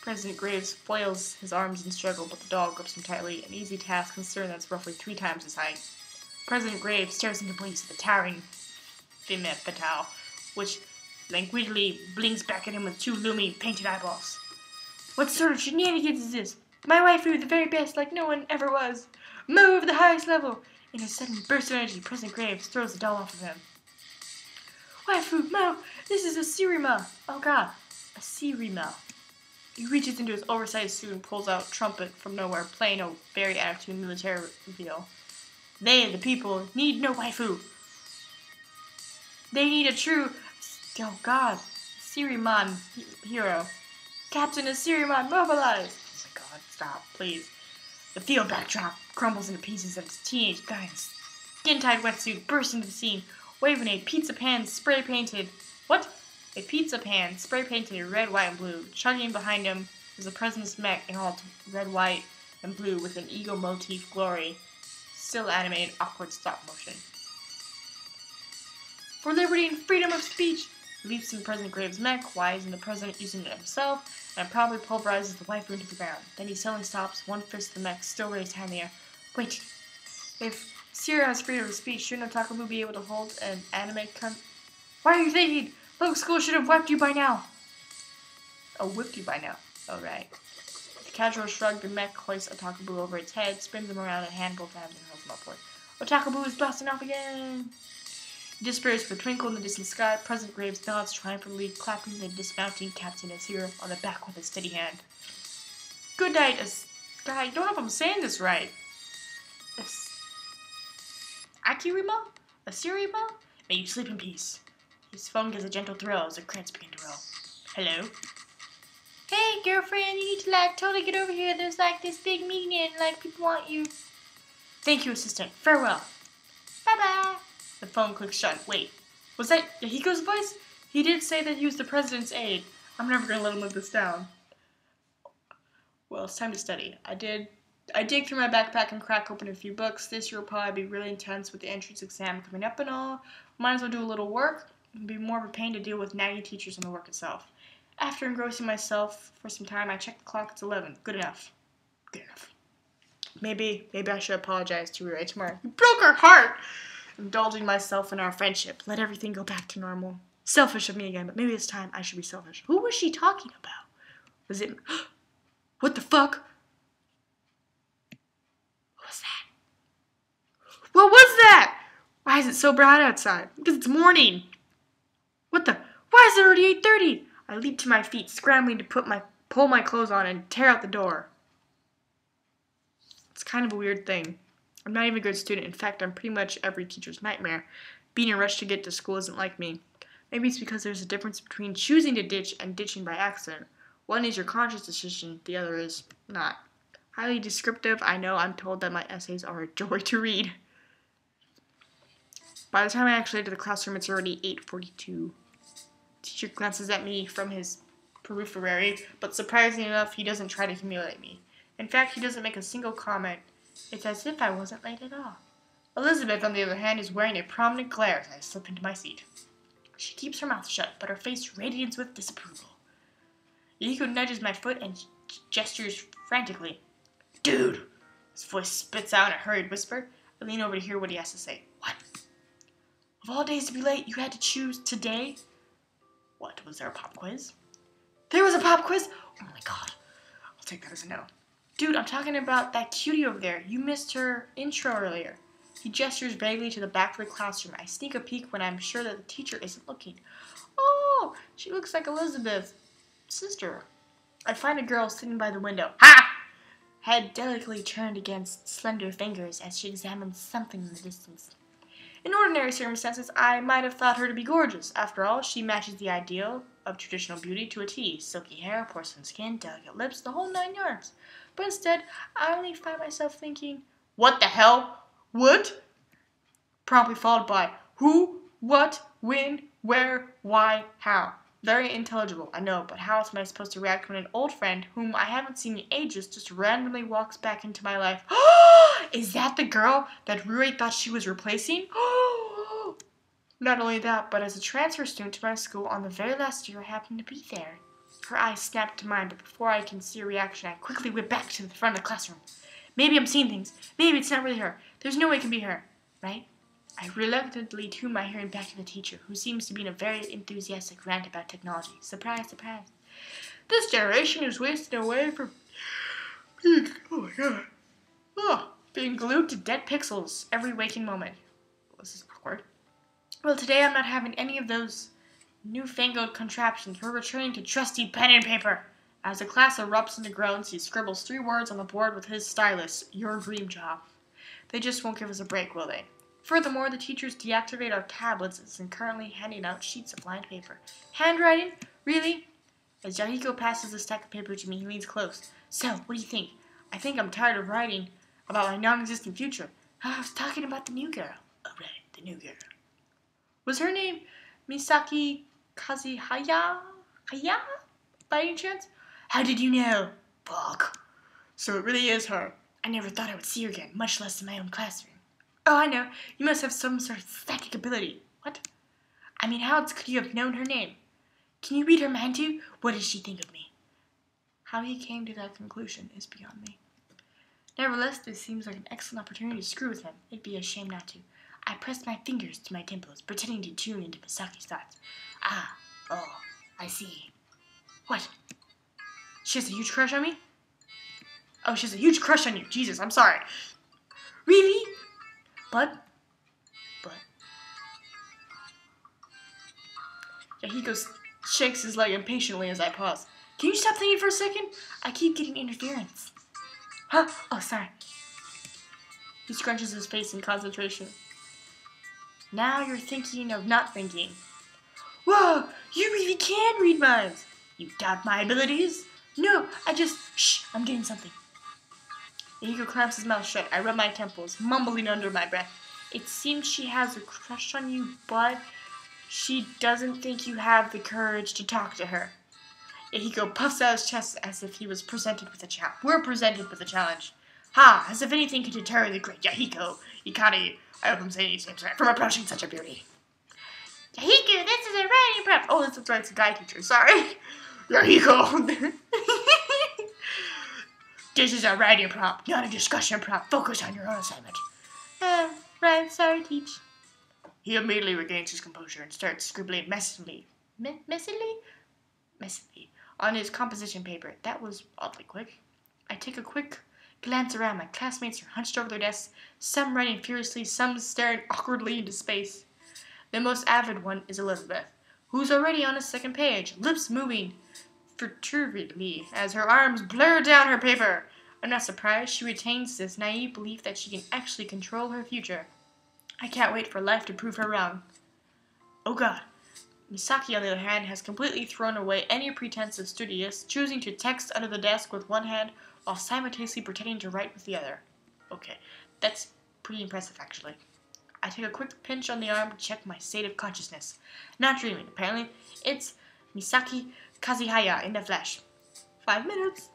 President Graves flails his arms in struggle, but the doll grips him tightly, an easy task considering that's roughly 3 times his height. President Graves stares into place at the towering Femme Fatale, which languidly blinks back at him with 2 looming, painted eyeballs. What sort of shenanigans is this? My waifu, the very best, like no one ever was. Move the highest level! In a sudden burst of energy, President Graves throws the doll off of him. Waifu, Mo, this is a Sirima. Oh god, a Sirima. He reaches into his oversized suit and pulls out trumpet from nowhere, playing a very attitude military reveal. They, the people, need no waifu. They need a true, oh god, Siriman hero. Captain of Siriman, mobilize! Oh my god, stop, please. The field backdrop crumbles into pieces as a teenage guy in a skin-tight wetsuit bursts into the scene, waving a pizza pan spray-painted... What? A pizza pan spray-painted red, white, and blue. Chugging behind him is the president's mech in all red, white, and blue with an ego motif glory. Still animated, awkward stop motion. For liberty and freedom of speech! Leaps in President Graves' mech, why isn't the president using it himself, and probably pulverizes the waifu into the ground. Then he suddenly stops, one fist of the mech still raised high in the air. Wait, if Sierra has freedom of speech, shouldn't Otakubu be able to hold an anime Why are you thinking? Look, school should have whipped you by now. Oh, whipped you by now. Oh, right. The casual shrug, the mech hoists Otakubu over its head, spins him around, and handle tabs and hurls him upward. Otakubu is blasting off again! He disappears with a twinkle in the distant sky. President Graves nods triumphantly, clapping the dismounting Captain Azir on the back with a steady hand. Good night, God, I don't know if I'm saying this right. Akirima? Asirima? May you sleep in peace. His phone gives a gentle thrill as the credits begin to roll. Hello? Hey, girlfriend, you need to, totally get over here. There's, this big meeting and, people want you. Thank you, assistant. Farewell. Bye-bye. The phone clicks shut. Wait, was that Yahiko's voice? He did say that he was the president's aide. I'm never going to let him live this down. Well, it's time to study. I dig through my backpack and crack open a few books. This year will probably be really intense with the entrance exam coming up and all. Might as well do a little work. It'll be more of a pain to deal with nagging teachers and the work itself. After engrossing myself for some time, I check the clock. It's 11. Good enough. Good enough. Maybe I should apologize to Ray tomorrow. You broke her heart! Indulging myself in our friendship. Let everything go back to normal. Selfish of me again, but maybe this time I should be selfish. Who was she talking about? Was it... What the fuck? What was that? What was that? Why is it so bright outside? Because it's morning. What the... Why is it already 8:30? I leap to my feet, scrambling to pull my clothes on and tear out the door. It's kind of a weird thing. I'm not even a good student. In fact, I'm pretty much every teacher's nightmare. Being in a rush to get to school isn't like me. Maybe it's because there's a difference between choosing to ditch and ditching by accident. One is your conscious decision, the other is not. Highly descriptive, I know. I'm told that my essays are a joy to read. By the time I actually enter the classroom, it's already 8:42. Teacher glances at me from his periphery, but surprisingly enough, he doesn't try to humiliate me. In fact, he doesn't make a single comment. It's as if I wasn't late at all. Elizabeth, on the other hand, is wearing a prominent glare as I slip into my seat. She keeps her mouth shut, but her face radiates with disapproval. Yiko nudges my foot and gestures frantically. Dude! His voice spits out in a hurried whisper. I lean over to hear what he has to say. What? Of all days to be late, you had to choose today? What, was there a pop quiz? There was a pop quiz? Oh my god. I'll take that as a no. Dude, I'm talking about that cutie over there. You missed her intro earlier. He gestures vaguely to the back of the classroom. I sneak a peek when I'm sure that the teacher isn't looking. Oh, she looks like Elizabeth's sister. I find a girl sitting by the window. Ha! Head delicately turned against slender fingers as she examines something in the distance. In ordinary circumstances, I might have thought her to be gorgeous. After all, she matches the ideal of traditional beauty to a T. Silky hair, porcelain skin, delicate lips, the whole 9 yards. But instead, I only find myself thinking, what the hell? What? Promptly followed by who, what, when, where, why, how. Very intelligible, I know, but how else am I supposed to react when an old friend, whom I haven't seen in ages, just randomly walks back into my life? Is that the girl that Rui thought she was replacing? Not only that, but as a transfer student to my school on the very last year I happened to be there. Her eyes snapped to mine, but before I can see a reaction, I quickly whip back to the front of the classroom. Maybe I'm seeing things. Maybe it's not really her. There's no way it can be her. Right? I reluctantly tune my hearing back to the teacher, who seems to be in a very enthusiastic rant about technology. Surprise, surprise. This generation is wasting away from being, oh my god, being glued to dead pixels every waking moment. This is awkward. Well, today I'm not having any of those newfangled contraptions. We're returning to trusty pen and paper. As the class erupts into groans, he scribbles 3 words on the board with his stylus. Your dream job. They just won't give us a break, will they? Furthermore, the teachers deactivate our tablets and currently handing out sheets of lined paper. Handwriting? Really? As Yahiko passes the stack of paper to me, he leans close. So, what do you think? I think I'm tired of writing about my non-existent future. I was talking about the new girl. Oh, right, the new girl. Was her name Misaki Kazihaya? Haya? By any chance? How did you know? Fuck. So it really is her. I never thought I would see her again, much less in my own classroom. Oh, I know. You must have some sort of psychic ability. What? I mean, how else could you have known her name? Can you read her mind too? What does she think of me? How he came to that conclusion is beyond me. Nevertheless, this seems like an excellent opportunity to screw with him. It'd be a shame not to. I pressed my fingers to my temples, pretending to tune into Misaki's thoughts. I see. What? She has a huge crush on me? Oh, she has a huge crush on you. Jesus, I'm sorry. Really? But. Yahiko shakes his leg impatiently as I pause. Can you stop thinking for a second? I keep getting interference. Huh? Oh, sorry. He scrunches his face in concentration. Now you're thinking of not thinking. Whoa! You really can read minds! You doubt my abilities? No, Shh, I'm getting something. Yahiko clamps his mouth shut. I rub my temples, mumbling under my breath. It seems she has a crush on you, but she doesn't think you have the courage to talk to her. Yahiko puffs out his chest as if he was presented with a challenge. We're presented with a challenge. Ha! As if anything could deter the great Yahiko Ikari, I hope I'm saying his name right, from approaching such a beauty. Yahiko, this is a writing prompt. Oh, that's right, it's a guy teacher. Sorry. Yahiko. This is a writing prompt, not a discussion prompt. Focus on your own assignment. Right, sorry, teach. He immediately regains his composure and starts scribbling messily on his composition paper. That was oddly quick. I take a quick glance around. My classmates are hunched over their desks, some writing furiously, some staring awkwardly into space. The most avid one is Elizabeth, who's already on a second page, lips moving furtively as her arms blur down her paper. I'm not surprised. She retains this naive belief that she can actually control her future. I can't wait for life to prove her wrong. Oh god. Misaki, on the other hand, has completely thrown away any pretense of studious, choosing to text under the desk with one hand while simultaneously pretending to write with the other. Okay, that's pretty impressive, actually. I take a quick pinch on the arm to check my state of consciousness. Not dreaming, apparently. It's Misaki Kazihaya in the flesh. 5 minutes.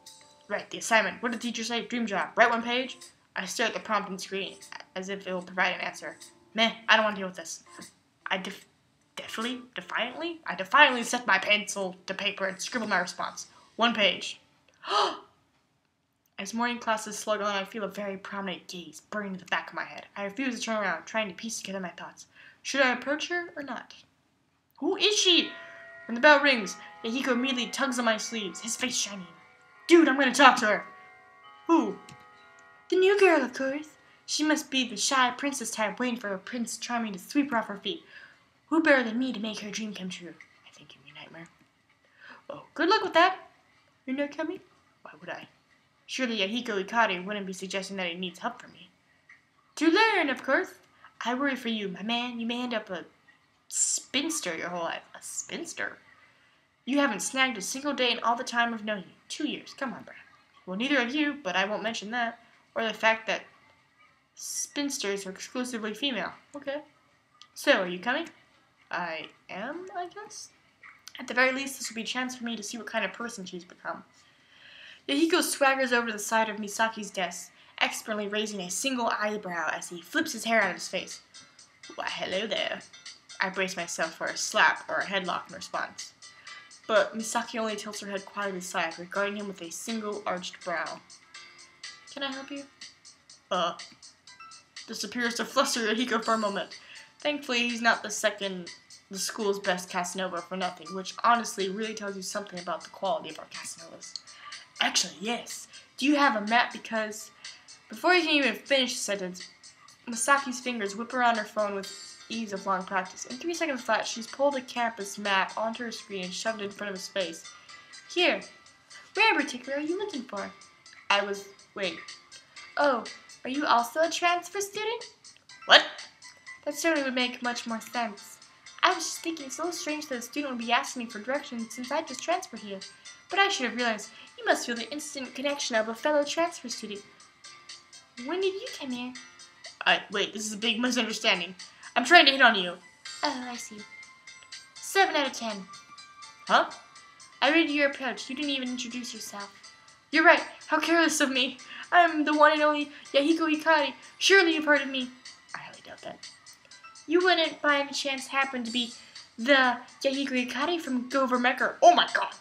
Right, the assignment. What did the teacher say? Dream job. Write 1 page. I stare at the prompt on the screen as if it will provide an answer. Meh, I don't want to deal with this. I defiantly set my pencil to paper and scribble my response. 1 page. As morning classes slug on, I feel a very prominent gaze burning to the back of my head. I refuse to turn around, trying to piece together my thoughts. Should I approach her or not? Who is she? When the bell rings, Yahiko immediately tugs on my sleeves, his face shining. Dude, I'm gonna talk to her. Who? The new girl, of course. She must be the shy princess type waiting for a Prince Charming to sweep her off her feet. Who better than me to make her dream come true? I think you mean Nightmare. Oh, good luck with that. You're not coming? Why would I? Surely Yahiko Ikari wouldn't be suggesting that he needs help from me. To learn, of course. I worry for you, my man. You may end up a spinster your whole life. A spinster? You haven't snagged a single day in all the time I've known you. 2 years. Come on, Brad. Well, neither of you, but I won't mention that. Or the fact that spinsters are exclusively female. Okay. So, are you coming? I am, I guess? At the very least, this will be a chance for me to see what kind of person she's become. Yahiko swaggers over to the side of Misaki's desk, expertly raising a single eyebrow as he flips his hair out of his face. Why, hello there. I brace myself for a slap or a headlock in response. But Misaki only tilts her head quietly aside, regarding him with a single arched brow. Can I help you? The This appears to fluster Yahiko for a moment. Thankfully, he's not the school's best Casanova for nothing, which honestly really tells you something about the quality of our Casanovas. Actually, yes. Do you have a map? Because before you can even finish the sentence, Masaki's fingers whip around her phone with ease of long practice. In 3 seconds flat, she's pulled a campus map onto her screen and shoved it in front of his face. Here. Where in particular are you looking for? Wait. Oh, are you also a transfer student? What? That certainly would make much more sense. I was just thinking it's a little strange that a student would be asking me for directions since I just transferred here. But I should have realized you must feel the instant connection of a fellow transfer student. When did you come here? Wait, this is a big misunderstanding. I'm trying to hit on you. Oh, I see. 7 out of 10. Huh? I read your approach. You didn't even introduce yourself. You're right. How careless of me. I'm the one and only Yahiko Hikari. Surely you've heard of me. I highly doubt that. You wouldn't by any chance happen to be the Yahiko Hikari from Gover Mecker. Oh my god.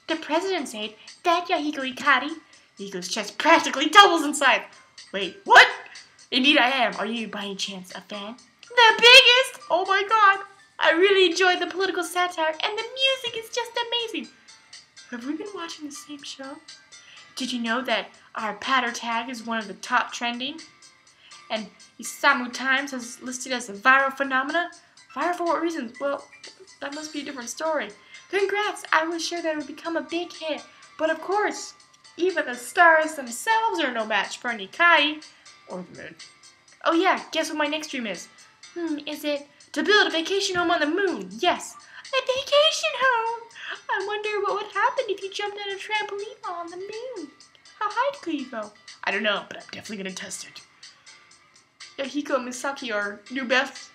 The president's aide? That Yahiko Hikari? Yahiko's chest practically doubles in size. Wait, what? Indeed I am. Are you by any chance a fan? The biggest! Oh my god. I really enjoy the political satire and the music is just amazing. Have we been watching the same show? Did you know that our patter tag is one of the top trending? And Isamu Times has listed as a viral phenomena? Viral for what reasons? Well, that must be a different story. Congrats! I was sure that it would become a big hit. But of course, even the stars themselves are no match for Nikai. Or the moon. Oh yeah, guess what my next dream is? Is it to build a vacation home on the moon? Yes, a vacation home! I wonder what would happen if you jumped on a trampoline on the moon. How high could you go? I don't know, but I'm definitely going to test it. Yahiko and Misaki are new besties,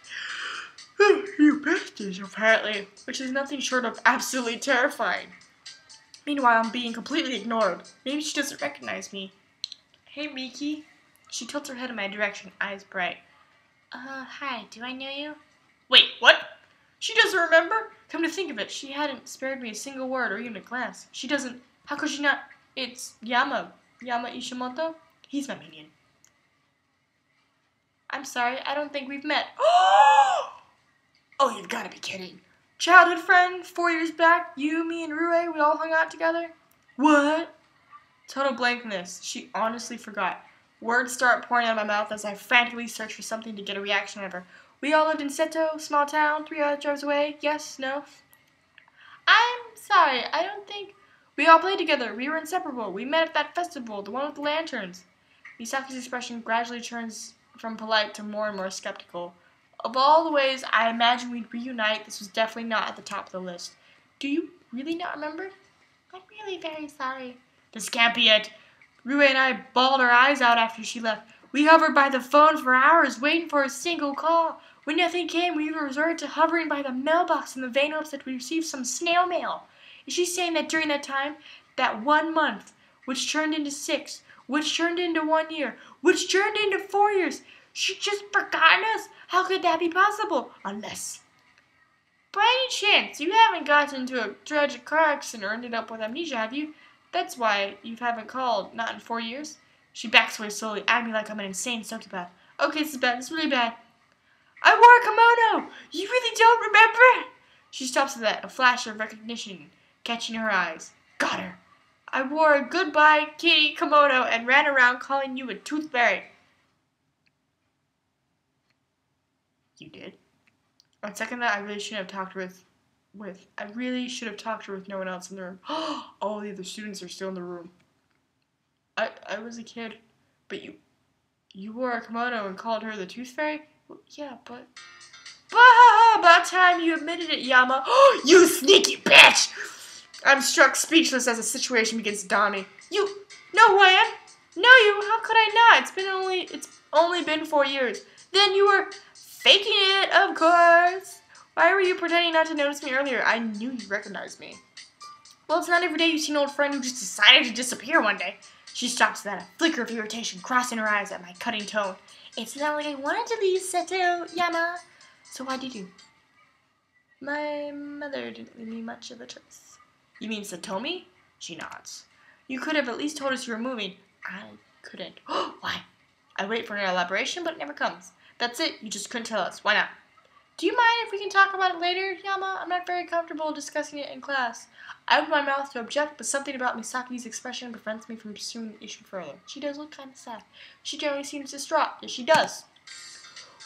apparently, which is nothing short of absolutely terrifying. Meanwhile, I'm being completely ignored. Maybe she doesn't recognize me. Hey, Miki. She tilts her head in my direction, eyes bright. Hi, do I know you? Wait, what? She doesn't remember? Come to think of it, she hadn't spared me a single word or even a glance. She doesn't... How could she not... It's Yama Ishimoto? He's my minion. I'm sorry, I don't think we've met. Oh, you've got to be kidding. Childhood friend, 4 years back, you, me, and Rue, we all hung out together? What? Total blankness. She honestly forgot. Words start pouring out of my mouth as I frantically search for something to get a reaction out of her. We all lived in Seto, small town, 3 hour drives away. Yes, no? I'm sorry, I don't think... We all played together. We were inseparable. We met at that festival, the one with the lanterns. Misaki's expression gradually turns from polite to more and more skeptical. Of all the ways I imagined we'd reunite, this was definitely not at the top of the list. Do you really not remember? I'm really very sorry. This can't be it. Rue and I bawled our eyes out after she left. We hovered by the phone for hours, waiting for a single call. When nothing came, we resorted to hovering by the mailbox in the vain hopes that we received some snail mail. Is she saying that during that time, that 1 month, which turned into 6, which turned into 1 year, which turned into 4 years, she just forgotten us? How could that be possible? Unless... By any chance, you haven't gotten into a tragic car accident or ended up with amnesia, have you? That's why you haven't called, not in 4 years. She backs away slowly, eyeing me like I'm an insane sociopath. Okay, this is bad. This is really bad. I wore a kimono! You really don't remember? She stops at that, a flash of recognition catching her eyes. Got her. I wore a goodbye kitty kimono and ran around calling you a tooth fairy. You did? On second thought, I really should have talked to her with no one else in the room. All the other students are still in the room. I was a kid, but you wore a kimono and called her the tooth fairy? Well, yeah, but about time you admitted it, Yama. You sneaky bitch! I'm struck speechless as the situation begins to dawn me. You know who I am? No, you. How could I not? It's only been 4 years. Then you were faking it, of course. Why were you pretending not to notice me earlier? I knew you recognized me. Well, it's not every day you see an old friend who just decided to disappear one day. She stops at a flicker of irritation, crossing her eyes at my cutting tone. It's not like I wanted to leave Seto, Yama. So why did you? My mother didn't leave me much of a choice. You mean Satomi? She nods. You could have at least told us you were moving. I couldn't. Why? I wait for an elaboration, but it never comes. That's it. You just couldn't tell us. Why not? Do you mind if we can talk about it later, Yama? I'm not very comfortable discussing it in class. I open my mouth to object, but something about Misaki's expression prevents me from pursuing the issue further. She does look kind of sad. She generally seems distraught. Yes, she does.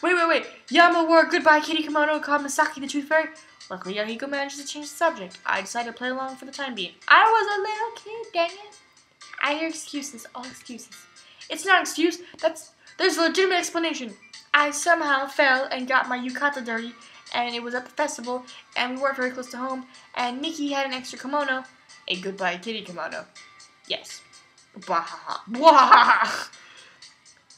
Wait. Yama wore a goodbye kitty kimono and called Misaki the Tooth Fairy. Luckily, Yahiko managed to change the subject. I decided to play along for the time being. I was a little kid, dang it. I hear excuses, all excuses. It's not an excuse. There's a legitimate explanation. I somehow fell and got my yukata dirty, and it was at the festival, and we weren't very close to home, and Miki had an extra kimono. A goodbye kitty kimono. Yes. Bwahaha. Bwahaha.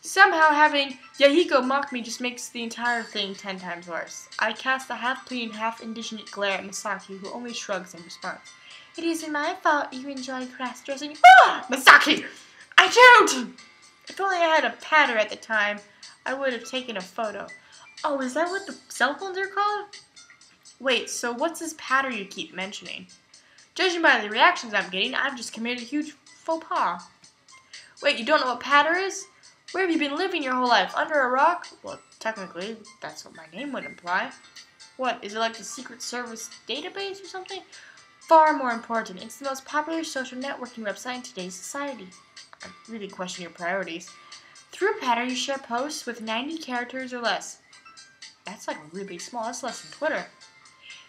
Somehow having Yahiko mock me just makes the entire thing 10 times worse. I cast a half-pleading, half-indignant glare at Misaki, who only shrugs in response. It isn't my fault you enjoy cross-dressing. Ah! Misaki! I don't! If only I had a patter at the time, I would have taken a photo. Oh, is that what the cell phones are called? Wait, so what's this patter you keep mentioning? Judging by the reactions I'm getting, I've just committed a huge faux pas. Wait, you don't know what patter is? Where have you been living your whole life? Under a rock? Well, technically, that's what my name would imply. What, is it like the Secret Service database or something? Far more important, it's the most popular social networking website in today's society. I really question your priorities. Through Patter, you share posts with 90 characters or less. That's like really small, that's less than Twitter.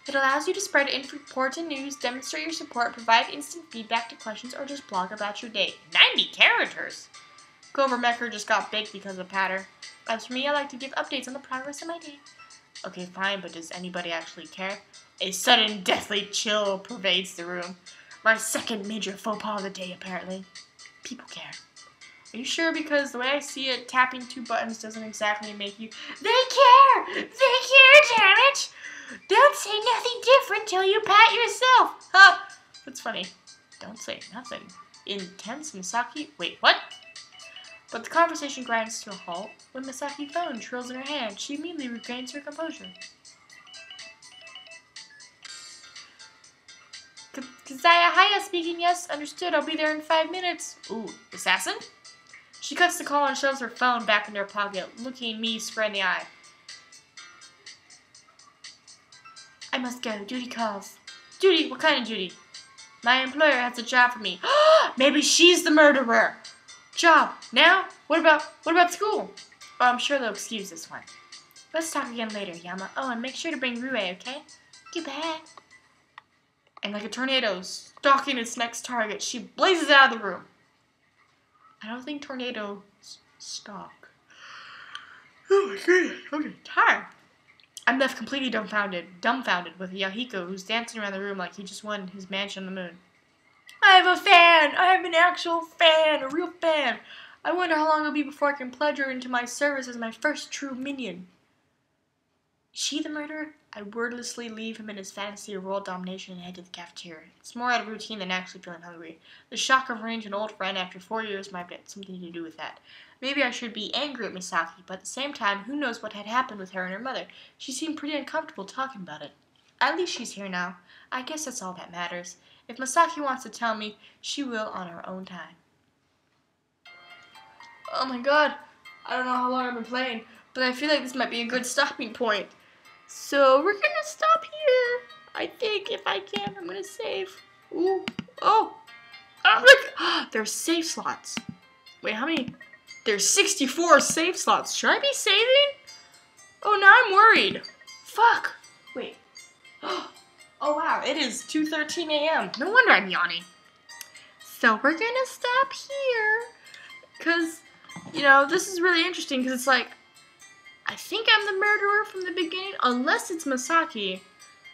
It allows you to spread important news, demonstrate your support, provide instant feedback to questions, or just blog about your day. 90 characters! Clover Mecker just got big because of Patter. As for me, I like to give updates on the progress of my day. Okay, fine, but does anybody actually care? A sudden, deathly chill pervades the room. My second major faux pas of the day, apparently. People care. Are you sure? Because the way I see it, tapping 2 buttons doesn't exactly make you... They care! They care, damn it! Don't say nothing different till you pat yourself! Huh? That's funny. Don't say nothing. Intense Misaki... Wait, what? But the conversation grinds to a halt when Misaki's phone trills in her hand. She immediately regains her composure. Kazaya Haya speaking, yes, understood, I'll be there in 5 minutes. Ooh, assassin? She cuts the call and shoves her phone back in her pocket, looking me square in the eye. I must go, duty calls. Duty? What kind of duty? My employer has a job for me. Maybe she's the murderer. Job? Now? What about school? Oh, I'm sure they'll excuse this one. Let's talk again later, Yama. Oh, and make sure to bring Rue, okay? Goodbye. And like a tornado stalking its next target, she blazes out of the room. I don't think tornadoes stalk. Oh my goodness, I'm getting tired. I'm left completely dumbfounded with Yahiko, who's dancing around the room like he just won his mansion on the moon. I have a fan! I have an actual fan! A real fan! I wonder how long it'll be before I can pledge her into my service as my first true minion. Is she the murderer? I wordlessly leave him in his fantasy of world domination and head to the cafeteria. It's more out of routine than actually feeling hungry. The shock of arranging an old friend after 4 years might have something to do with that. Maybe I should be angry at Misaki, but at the same time, who knows what had happened with her and her mother. She seemed pretty uncomfortable talking about it. At least she's here now. I guess that's all that matters. If Misaki wants to tell me, she will on her own time. Oh my god, I don't know how long I've been playing, but I feel like this might be a good stopping point. So we're gonna stop here. I think if I can, I'm gonna save. Ooh, oh, look, there's save slots. Wait, how many? There's 64 save slots. Should I be saving? Oh, now I'm worried. Fuck. Wait. Oh wow, it is 2:13 a.m. No wonder I'm yawning. So we're gonna stop here, cause you know this is really interesting. Cause it's like I think I'm the murderer from the beginning, unless it's Misaki,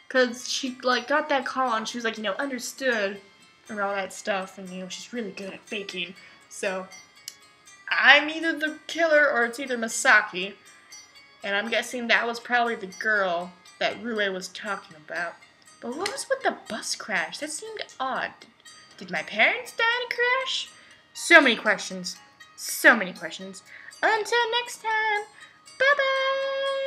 cause she like got that call and she was like understood and all that stuff, and she's really good at faking. So I'm either the killer or it's either Misaki, and I'm guessing that was probably the girl that Rue was talking about. But what was with the bus crash? That seemed odd. Did my parents die in a crash? So many questions. So many questions. Until next time, bye-bye!